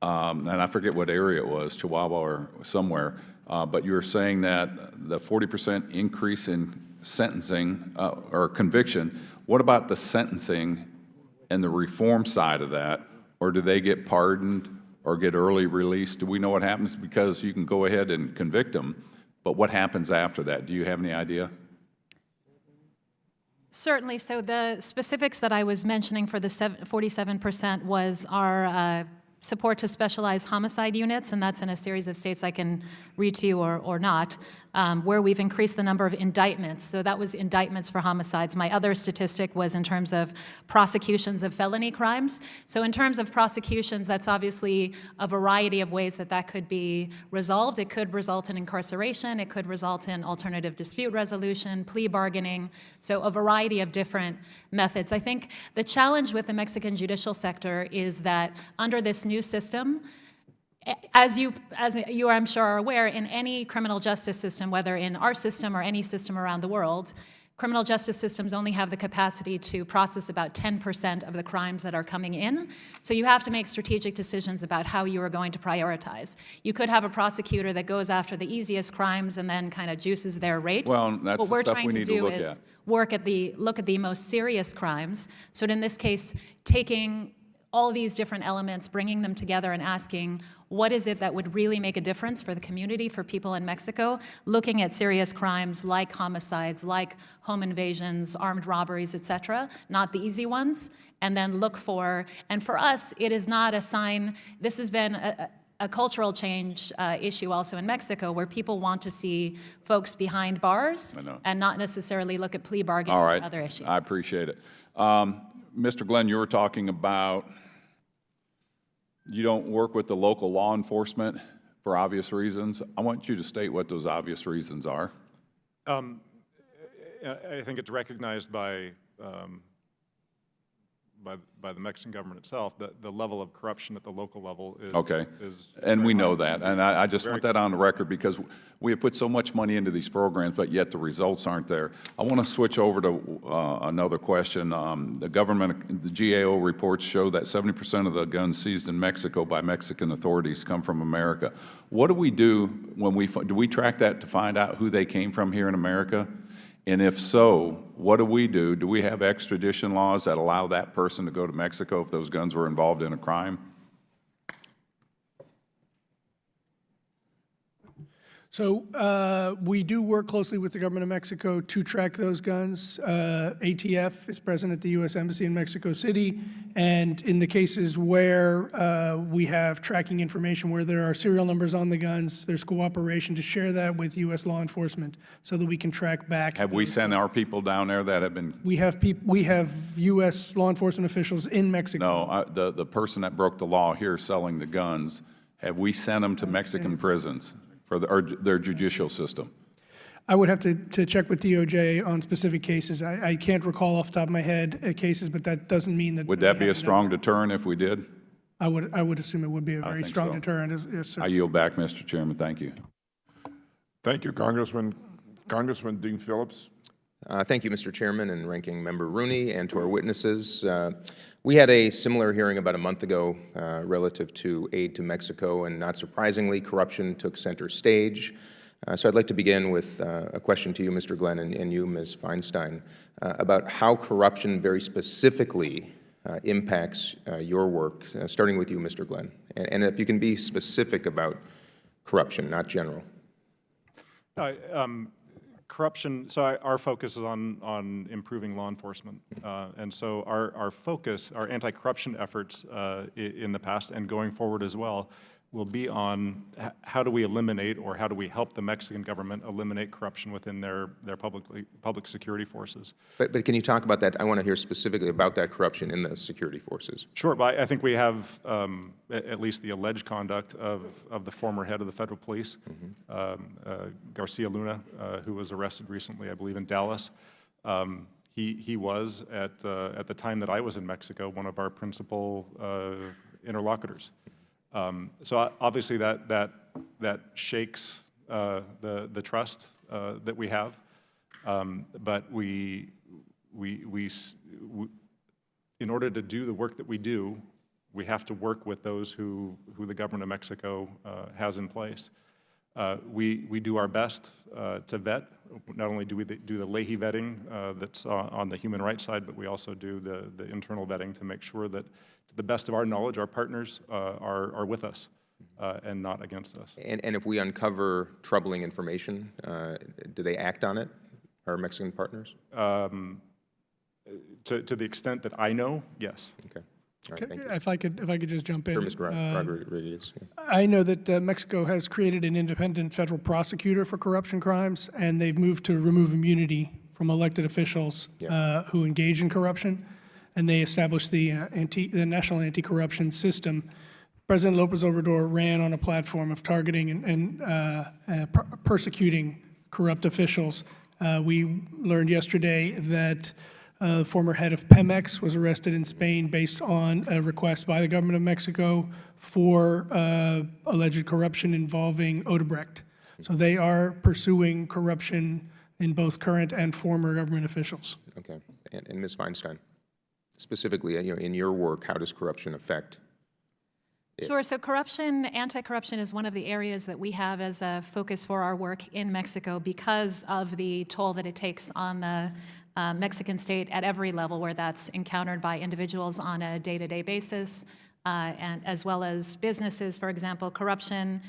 and I forget what area it was, Chihuahua or somewhere, but you're saying that the 40% increase in sentencing or conviction. What about the sentencing and the reform side of that? Or do they get pardoned or get early release? Do we know what happens? Because you can go ahead and convict them, but what happens after that? Do you have any idea? Certainly. So the specifics that I was mentioning for the 47% was our support to specialized homicide units, and that's in a series of states I can read to you or not, where we've increased the number of indictments. So that was indictments for homicides. My other statistic was in terms of prosecutions of felony crimes. So in terms of prosecutions, that's obviously a variety of ways that could be resolved. It could result in incarceration. It could result in alternative dispute resolution, plea bargaining. So a variety of different methods. I think the challenge with the Mexican judicial sector is that under this new system, as you I'm sure are aware, in any criminal justice system, whether in our system or any system around the world, criminal justice systems only have the capacity to process about 10% of the crimes that are coming in. So you have to make strategic decisions about how you are going to prioritize. You could have a prosecutor that goes after the easiest crimes and then kind of juices their rate. Well, that's what we're the stuff trying we to need to do look is at. look at the most serious crimes. So in this case, taking all these different elements, bringing them together and asking, what is it that would really make a difference for the community, for people in Mexico, looking at serious crimes like homicides, like home invasions, armed robberies, et cetera, not the easy ones, and then look for, and for us, it is not a sign, this has been a cultural change issue also in Mexico, where people want to see folks behind bars and not necessarily look at plea bargaining and other issues. I appreciate it. Mr. Glenn, you were talking about you don't work with the local law enforcement for obvious reasons. I want you to state what those obvious reasons are. I think it's recognized by the Mexican government itself that the level of corruption at the local level is And we know that, and I just want that on the record, because we have put so much money into these programs, but yet the results aren't there. I want to switch over to another question. The GAO reports show that 70% of the guns seized in Mexico by Mexican authorities come from America. What do we do when do we track that to find out who they came from here in America? And if so, what do we do? Do we have extradition laws that allow that person to go to Mexico if those guns were involved in a crime? So we do work closely with the government of Mexico to track those guns. ATF is present at the U.S. Embassy in Mexico City, and in the cases where we have tracking information, where there are serial numbers on the guns, there's cooperation to share that with U.S. law enforcement so that we can track back. Have we sent our people down there that have been, We have U.S. law enforcement officials in Mexico. no, the person that broke the law here selling the guns, have we sent them to Mexican prisons for their judicial system? I would have to check with DOJ on specific cases. I can't recall off the top of my head cases, but that doesn't mean that. Would that be a strong deterrent if we did? I would assume it would be a very think strong so. deterrent. Yes, sir. I yield back, Mr. Chairman. Thank you. Thank you, Congressman. Congressman Dean Phillips. Thank you, Mr. Chairman and Ranking Member Rooney, and to our witnesses. We had a similar hearing about a month ago relative to aid to Mexico, and not surprisingly, corruption took center stage. So I'd like to begin with a question to you, Mr. Glenn, and you, Ms. Feinstein, about how corruption very specifically impacts your work, starting with you, Mr. Glenn. And if you can be specific about corruption, not general. Corruption, so our focus is on improving law enforcement. And so our focus, our anti-corruption efforts in the past and going forward as well, will be on how do we eliminate or how do we help the Mexican government eliminate corruption within their public security forces. But can you talk about that? I want to hear specifically about that corruption in the security forces. Sure, but I think we have at least the alleged conduct of the former head of the federal police, Garcia Luna, who was arrested recently, I believe, in Dallas. He was, at the time that I was in Mexico, one of our principal interlocutors. So obviously that shakes the trust that we have, but we in order to do the work that we do, we have to work with those who the government of Mexico has in place. We do our best to vet. Not only do we do the Leahy vetting that's on the human rights side, but we also do the internal vetting to make sure that, to the best of our knowledge, our partners are with us and not against us. And if we uncover troubling information, do they act on it, our Mexican partners? To the extent that I know, yes. Okay. All right, thank you. If I could just jump in. Sure, Mr. Rodriguez. Yeah. I know that Mexico has created an independent federal prosecutor for corruption crimes, and they've moved to remove immunity from elected officials who engage in corruption, and they established the National Anti-Corruption System. President López Obrador ran on a platform of targeting and persecuting corrupt officials. We learned yesterday that the former head of Pemex was arrested in Spain based on a request by the government of Mexico for alleged corruption involving Odebrecht. So they are pursuing corruption in both current and former government officials. Okay. And Ms. Feinstein, specifically, in your work, how does corruption affect? Sure. So corruption, anti-corruption is one of the areas that we have as a focus for our work in Mexico because of the toll that it takes on the Mexican state at every level where that's encountered by individuals on a day-to-day basis, and as well as businesses. For example, corruption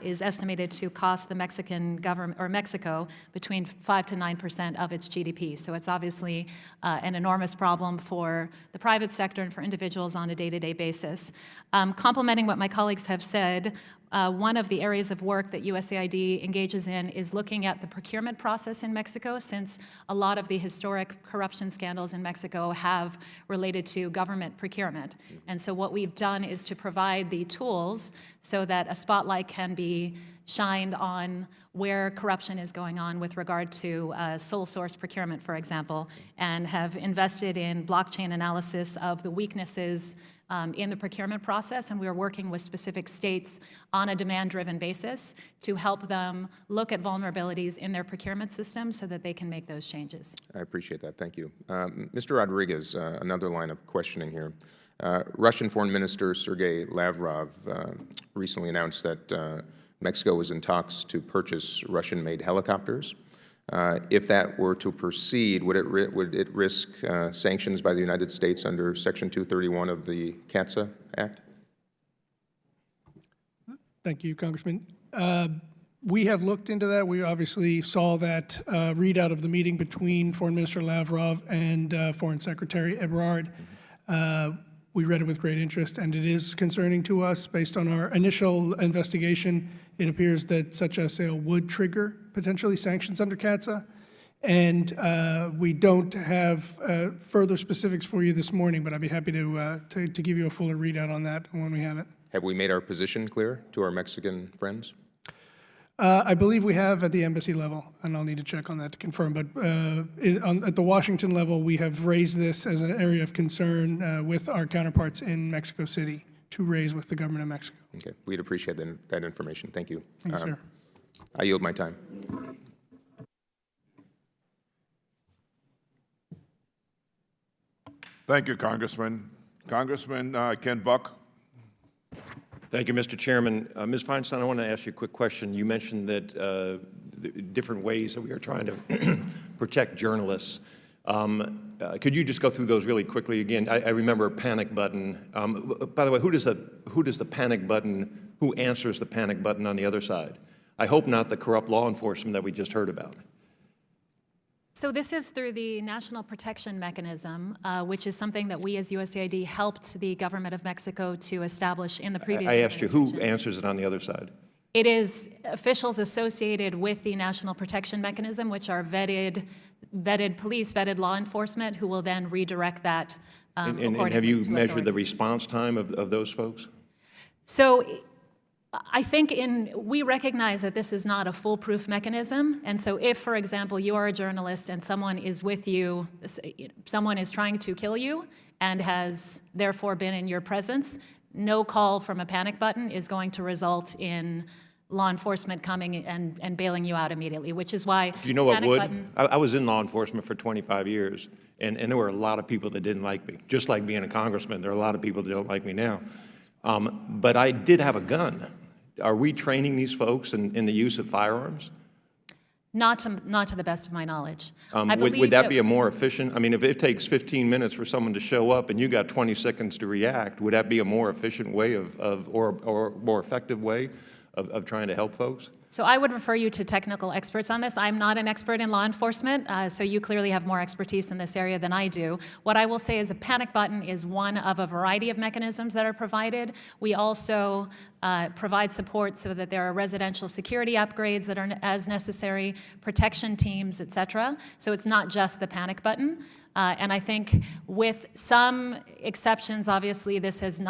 is estimated to cost the Mexican government, or Mexico, between 5 to 9% of its GDP. So it's obviously an enormous problem for the private sector and for individuals on a day-to-day basis. Complementing what my colleagues have said, one of the areas of work that USAID engages in is looking at the procurement process in Mexico, since a lot of the historic corruption scandals in Mexico have related to government procurement. And so what we've done is to provide the tools so that a spotlight can be shined on where corruption is going on with regard to sole source procurement, for example, and have invested in blockchain analysis of the weaknesses in the procurement process, and we are working with specific states on a demand-driven basis to help them look at vulnerabilities in their procurement system so that they can make those changes. I appreciate that. Thank you. Mr. Rodriguez, another line of questioning here. Russian Foreign Minister Sergei Lavrov recently announced that Mexico was in talks to purchase Russian-made helicopters. If that were to proceed, would it risk sanctions by the United States under Section 231 of the CATSA Act? Thank you, Congressman. We have looked into that. We obviously saw that readout of the meeting between Foreign Minister Lavrov and Foreign Secretary Ebrard. We read it with great interest, and it is concerning to us. Based on our initial investigation, it appears that such a sale would trigger potentially sanctions under CATSA. And we don't have further specifics for you this morning, but I'd be happy to give you a fuller readout on that when we have it. Have we made our position clear to our Mexican friends? I believe we have at the embassy level, and I'll need to check on that to confirm. But at the Washington level, we have raised this as an area of concern with our counterparts in Mexico City to raise with the government of Mexico. Okay, we'd appreciate that information. Thank you. Thank you, sir. I yield my time. Thank you, Congressman. Congressman Ken Buck. Thank you, Mr. Chairman. Ms. Feinstein, I want to ask you a quick question. You mentioned that the different ways that we are trying to protect journalists. Could you just go through those really quickly again? I remember a panic button. By the way, who does the panic button, who answers the panic button on the other side? I hope not the corrupt law enforcement that we just heard about. So this is through the National Protection Mechanism, which is something that we as USAID helped the government of Mexico to establish in the previous I asked you, who administration. answers it on the other side? It is officials associated with the National Protection Mechanism, which are vetted police, vetted law enforcement, who will then redirect that And have you measured the response time of those folks? So I think we recognize that this is not a foolproof mechanism. And so if, for example, you are a journalist and someone is with you, someone is trying to kill you and has therefore been in your presence, no call from a panic button is going to result in law enforcement coming and bailing you out immediately, which is why Do you know what panic would? button- I was in law enforcement for 25 years, and there were a lot of people that didn't like me. Just like being a congressman, there are a lot of people that don't like me now. But I did have a gun. Are we training these folks in the use of firearms? Not to the best of my knowledge. I Would believe that be a more efficient, I mean, if it takes 15 minutes for someone to show up and you got 20 seconds to react, would that be a more efficient way or more effective way of trying to help folks? So I would refer you to technical experts on this. I'm not an expert in law enforcement, so you clearly have more expertise in this area than I do. What I will say is a panic button is one of a variety of mechanisms that are provided. We also provide support so that there are residential security upgrades that are as necessary, protection teams, et cetera. So it's not just the panic button. And I think with some exceptions, obviously, this has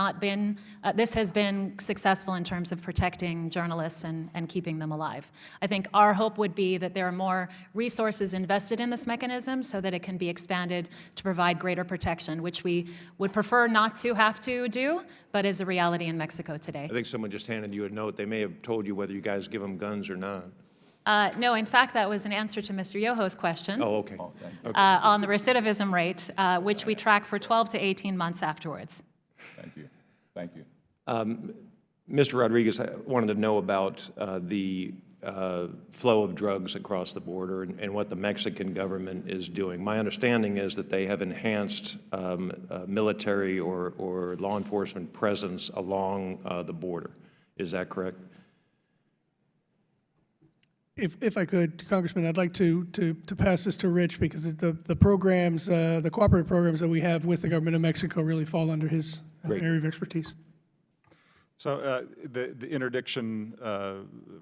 been successful in terms of protecting journalists and keeping them alive. I think our hope would be that there are more resources invested in this mechanism so that it can be expanded to provide greater protection, which we would prefer not to have to do, but is a reality in Mexico today. I think someone just handed you a note. They may have told you whether you guys give them guns or not. No, in fact, that was an answer to Mr. Yoho's question Oh, okay. on the recidivism rate, which we track for 12 to 18 months afterwards. Thank you. Thank you. Mr. Rodriguez, I wanted to know about the flow of drugs across the border and what the Mexican government is doing. My understanding is that they have enhanced military or law enforcement presence along the border. Is that correct? If I could, Congressman, I'd like to pass this to Rich because the programs, the cooperative programs that we have with the government of Mexico really fall under his area of expertise. So the interdiction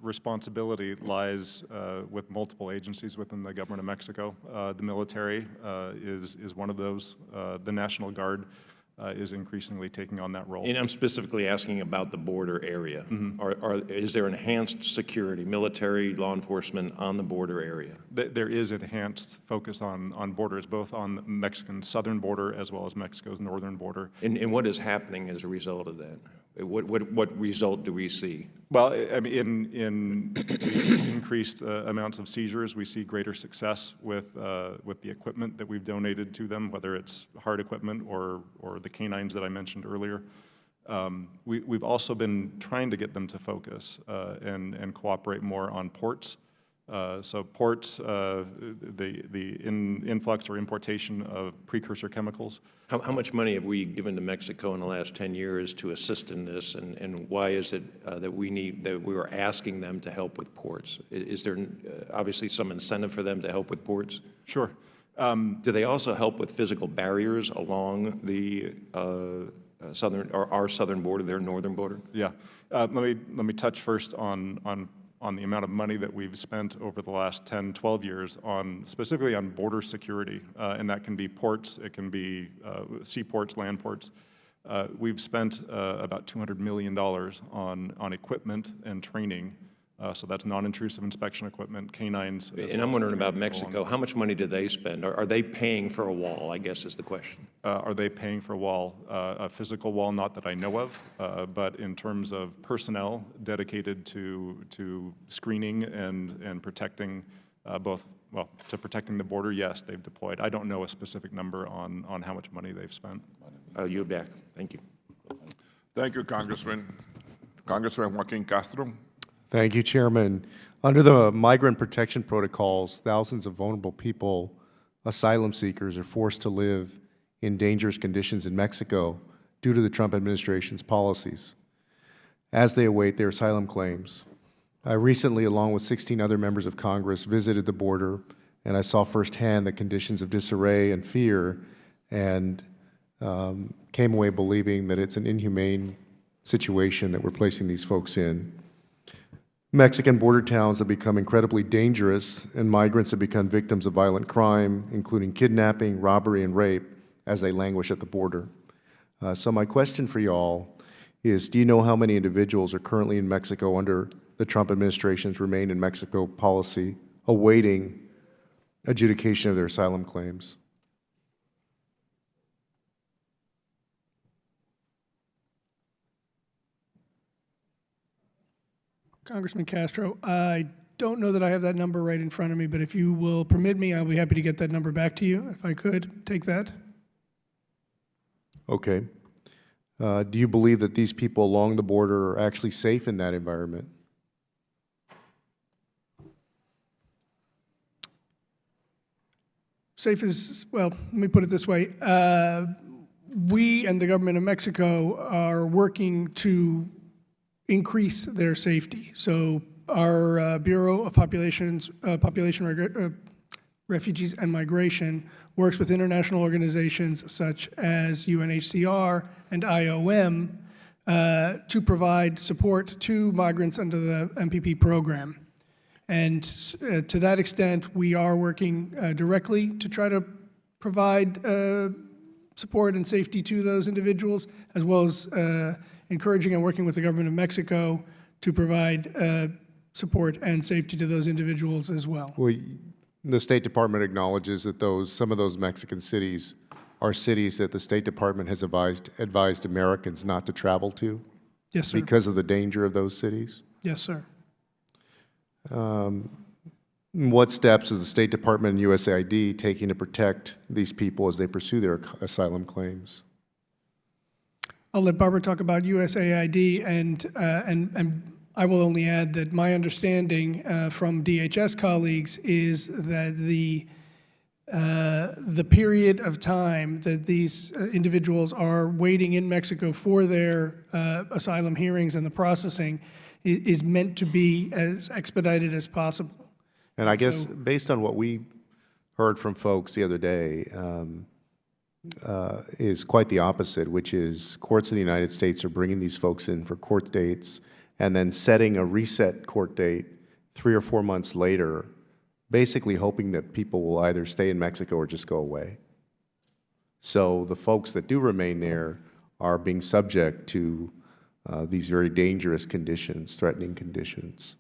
responsibility lies with multiple agencies within the government of Mexico. The military is one of those. The National Guard is increasingly taking on that role. And I'm specifically asking about the border area. Is there enhanced security, military, law enforcement on the border area? There is enhanced focus on borders, both on the Mexican southern border as well as Mexico's northern border. And what is happening as a result of that? What result do we see? Well, I mean, in increased amounts of seizures, we see greater success with the equipment that we've donated to them, whether it's hard equipment or the canines that I mentioned earlier. We've also been trying to get them to focus and cooperate more on ports So ports, the influx or importation of precursor chemicals. How much money have we given to Mexico in the last 10 years to assist in this, and why is it that we are asking them to help with ports? Is there obviously some incentive for them to help with ports? Sure. Do they also help with physical barriers along the southern or our southern border, their northern border? Yeah. Let me touch first on the amount of money that we've spent over the last 10, 12 years specifically on border security, and that can be ports, it can be seaports, land ports. We've spent about $200 million on equipment and training. So that's non-intrusive inspection equipment, canines. And I'm wondering about Mexico. How much money do they spend? Are they paying for a wall, I guess is the question. Are they paying for a wall? A physical wall, not that I know of, but in terms of personnel dedicated to screening and protecting to protecting the border, yes, they've deployed. I don't know a specific number on how much money they've spent. You're back. Thank you. Thank you, Congressman. Congressman Joaquin Castro. Thank you, Chairman. Under the migrant protection protocols, thousands of vulnerable people, asylum seekers, are forced to live in dangerous conditions in Mexico due to the Trump administration's policies as they await their asylum claims. I recently, along with 16 other members of Congress, visited the border, and I saw firsthand the conditions of disarray and fear, and came away believing that it's an inhumane situation that we're placing these folks in. Mexican border towns have become incredibly dangerous, and migrants have become victims of violent crime, including kidnapping, robbery, and rape, as they languish at the border. So my question for you all is, do you know how many individuals are currently in Mexico under the Trump administration's Remain in Mexico policy, awaiting adjudication of their asylum claims? Congressman Castro, I don't know that I have that number right in front of me, but if you will permit me, I'll be happy to get that number back to you, if I could take that. Okay. Do you believe that these people along the border are actually safe in that environment? Safe is, well, let me put it this way. We and the government of Mexico are working to increase their safety. So our Bureau of Refugees and Migration works with international organizations such as UNHCR and IOM to provide support to migrants under the MPP program. And to that extent, we are working directly to try to provide support and safety to those individuals, as well as encouraging and working with the government of Mexico to provide support and safety to those individuals as well. Well, the State Department acknowledges that some of those Mexican cities are cities that the State Department has advised Americans not to travel to. Yes, sir. Because of the danger of those cities. Yes, sir. What steps is the State Department and USAID taking to protect these people as they pursue their asylum claims? I'll let Barbara talk about USAID, and I will only add that my understanding from DHS colleagues is that the period of time that these individuals are waiting in Mexico for their asylum hearings and the processing is meant to be as expedited as possible. And I guess based on what we heard from folks the other day, is quite the opposite, which is courts in the United States are bringing these folks in for court dates and then setting a reset court date 3 or 4 months later, basically hoping that people will either stay in Mexico or just go away. So the folks that do remain there are being subject to these very dangerous conditions, threatening conditions.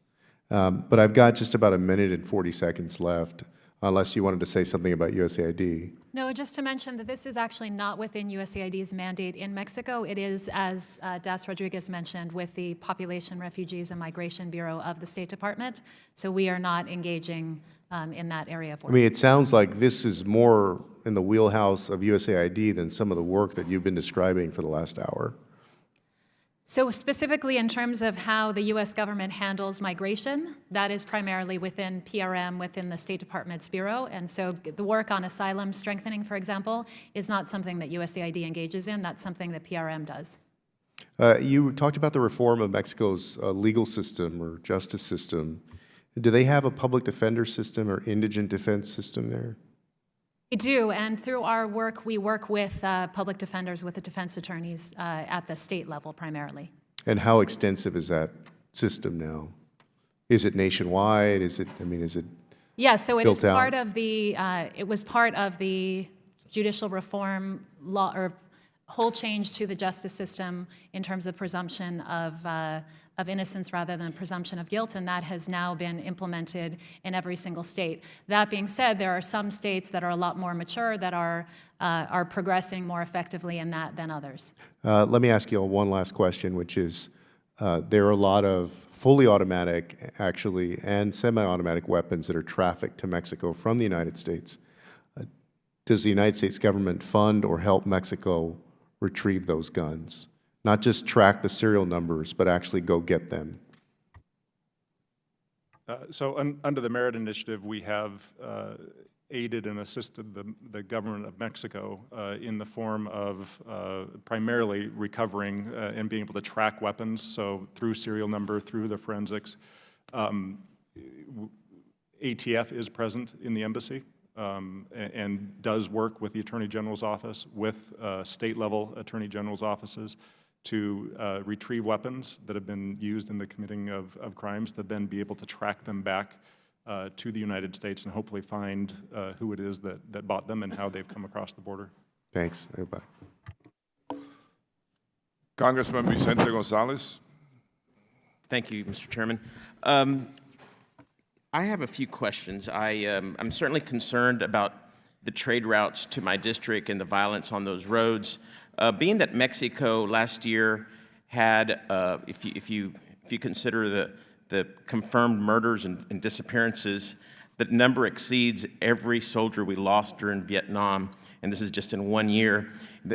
But I've got just about 1 minute and 40 seconds left, unless you wanted to say something about USAID. No, just to mention that this is actually not within USAID's mandate in Mexico. It is, as Das Rodriguez mentioned, with the Population, Refugees, and Migration Bureau of the State Department. So we are not engaging in that area of work. I mean, it sounds like this is more in the wheelhouse of USAID than some of the work that you've been describing for the last hour. So specifically in terms of how the U.S. government handles migration, that is primarily within PRM, within the State Department's bureau. And so the work on asylum strengthening, for example, is not something that USAID engages in. That's something that PRM does. You talked about the reform of Mexico's legal system or justice system. Do they have a public defender system or indigent defense system there? We do, and through our work, we work with public defenders, with the defense attorneys at the state level primarily. And how extensive is that system now? Is it nationwide? Is it Yeah, so it is built out? part of the, it was part of the judicial reform law, or whole change to the justice system in terms of presumption of innocence rather than presumption of guilt, and that has now been implemented in every single state. That being said, there are some states that are a lot more mature that are progressing more effectively in that than others. Let me ask you one last question, which is, there are a lot of fully automatic, actually, and semi-automatic weapons that are trafficked to Mexico from the United States. Does the United States government fund or help Mexico retrieve those guns? Not just track the serial numbers, but actually go get them. Under the Merit Initiative, we have aided and assisted the government of Mexico in the form of primarily recovering and being able to track weapons, so through serial number, through the forensics. ATF is present in the embassy and does work with the Attorney General's office, with state-level Attorney General's offices, to retrieve weapons that have been used in the committing of crimes, to then be able to track them back to the United States and hopefully find who it is that bought them and how they've come across the border. Thanks. Everybody. Congressman Vicente Gonzalez. Thank you, Mr. Chairman. I have a few questions. I'm certainly concerned about the trade routes to my district and the violence on those roads. Being that Mexico last year had, if you consider the confirmed murders and disappearances, the number exceeds every soldier we lost during Vietnam, and this is just in 1 year.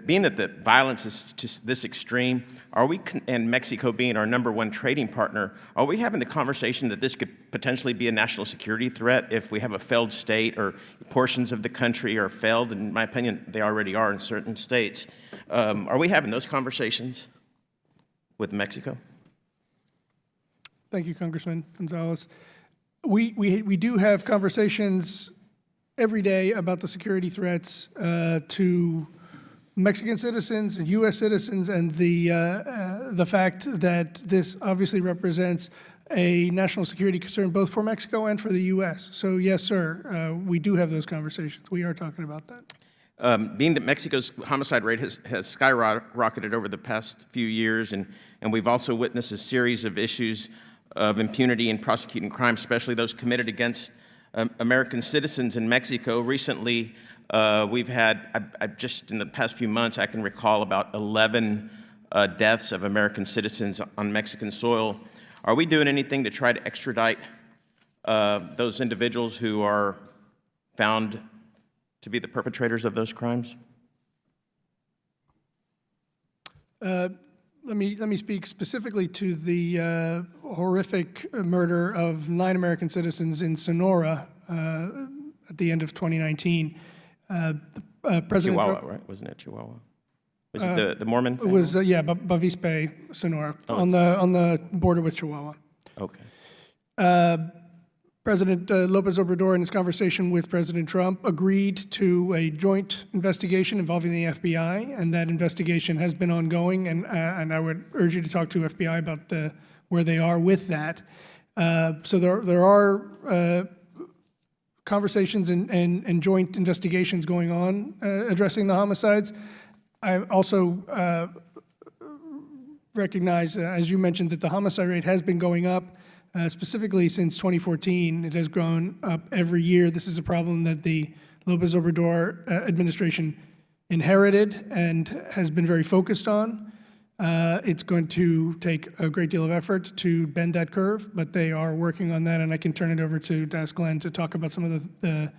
Being that the violence is to this extreme, are we, and Mexico being our #1 trading partner, are we having the conversation that this could potentially be a national security threat if we have a failed state or portions of the country are failed? In my opinion, they already are in certain states. Are we having those conversations with Mexico? Thank you, Congressman Gonzalez. We do have conversations every day about the security threats to Mexican citizens and U.S. citizens, and the fact that this obviously represents a national security concern both for Mexico and for the U.S. So yes, sir, we do have those conversations. We are talking about that. Being that Mexico's homicide rate has skyrocketed over the past few years, and we've also witnessed a series of issues of impunity in prosecuting crimes, especially those committed against American citizens in Mexico. Recently, we've had, just in the past few months, I can recall about 11 deaths of American citizens on Mexican soil. Are we doing anything to try to extradite those individuals who are found to be the perpetrators of those crimes? Let me speak specifically to the horrific murder of 9 American citizens in Sonora at the end of 2019. President Chihuahua, Trump, right? Wasn't it Chihuahua? Was it the Mormon family? It was, yeah, Bavispe, Sonora, on the border with Chihuahua. Okay. President Lopez Obrador, in his conversation with President Trump, agreed to a joint investigation involving the FBI, and that investigation has been ongoing, and I would urge you to talk to FBI about where they are with that. So there are conversations and joint investigations going on addressing the homicides. I also recognize, as you mentioned, that the homicide rate has been going up. Specifically since 2014, it has grown up every year. This is a problem that the Lopez Obrador administration inherited and has been very focused on. It's going to take a great deal of effort to bend that curve, but they are working on that, and I can turn it over to Das Glenn to talk about some of the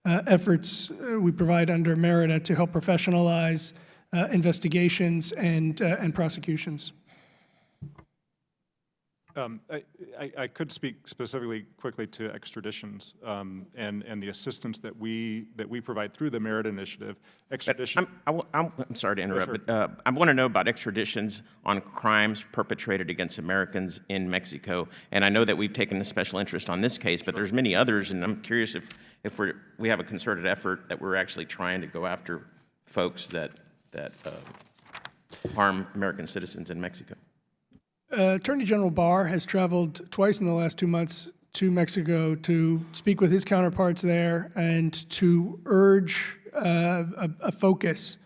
efforts we provide under MERIDA to help professionalize investigations and prosecutions. I could speak specifically quickly to extraditions and the assistance that we provide through the Merit Initiative. Extradition. I'm sorry to interrupt, but I want to know about extraditions on crimes perpetrated against Americans in Mexico. And I know that we've taken a special interest on this case, but there's many others, and I'm curious if we have a concerted effort that we're actually trying to go after folks that harm American citizens in Mexico. Attorney General Barr has traveled twice in the last 2 months to Mexico to speak with his counterparts there and to urge a focus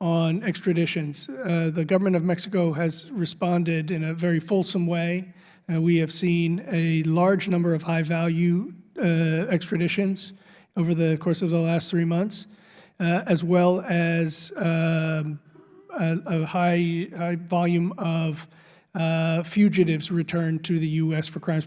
on extraditions. The government of Mexico has responded in a very fulsome way. We have seen a large number of high-value extraditions over the course of the last 3 months, as well as a high volume of fugitives returned to the U.S. for crimes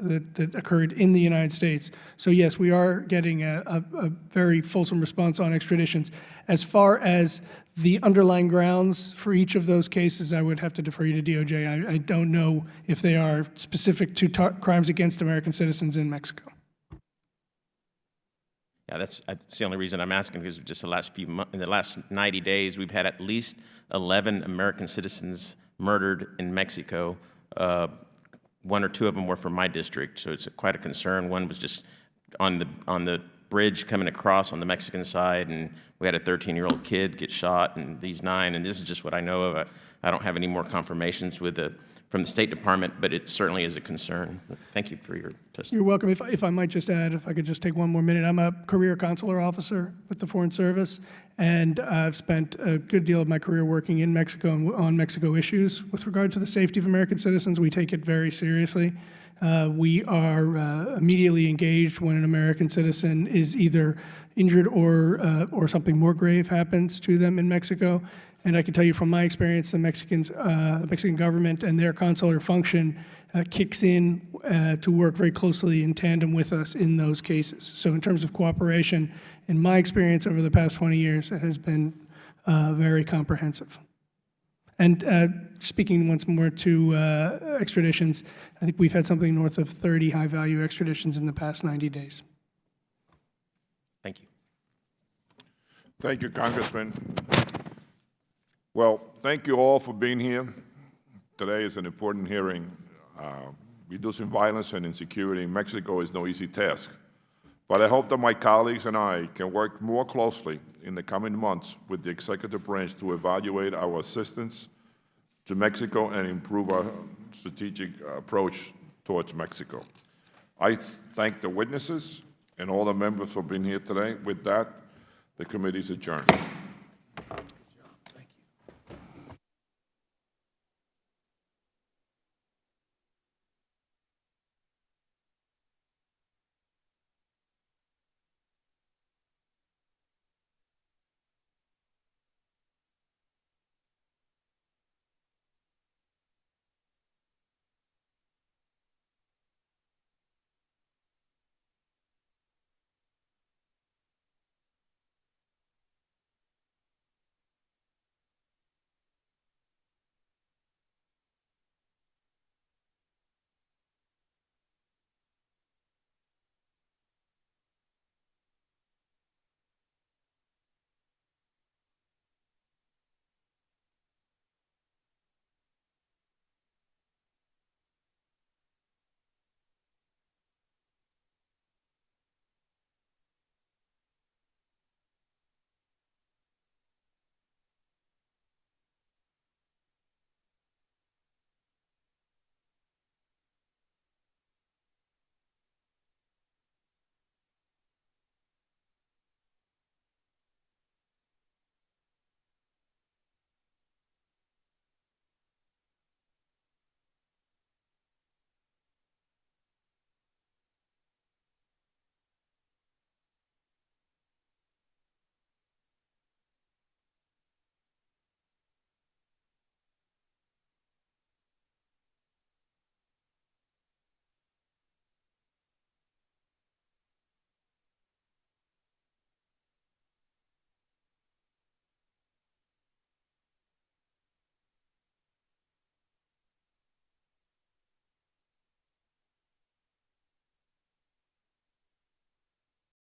that occurred in the United States. So yes, we are getting a very fulsome response on extraditions. As far as the underlying grounds for each of those cases, I would have to defer you to DOJ. I don't know if they are specific to crimes against American citizens in Mexico. Yeah, that's the only reason I'm asking, because just the last in the last 90 days, we've had at least 11 American citizens murdered in Mexico. 1 or 2 of them were from my district, so it's quite a concern. One was just on the bridge coming across on the Mexican side, and we had a 13-year-old kid get shot, and these 9, and this is just what I know of. I don't have any more confirmations from the State Department, but it certainly is a concern. Thank you for your testimony. You're welcome. If I might just add, if I could just take 1 more minute. I'm a career consular officer with the Foreign Service, and I've spent a good deal of my career working in Mexico and on Mexico issues. With regard to the safety of American citizens, we take it very seriously. We are immediately engaged when an American citizen is either injured or something more grave happens to them in Mexico. And I can tell you from my experience, the Mexican government and their consular function kicks in to work very closely in tandem with us in those cases. So in terms of cooperation, in my experience over the past 20 years, it has been very comprehensive. And speaking once more to extraditions, I think we've had something north of 30 high-value extraditions in the past 90 days. Thank you. Thank you, Congressman. Well, thank you all for being here. Today is an important hearing. Reducing violence and insecurity in Mexico is no easy task, but I hope that my colleagues and I can work more closely in the coming months with the executive branch to evaluate our assistance to Mexico and improve our strategic approach towards Mexico. I thank the witnesses and all the members for being here today. With that, the committee is adjourned.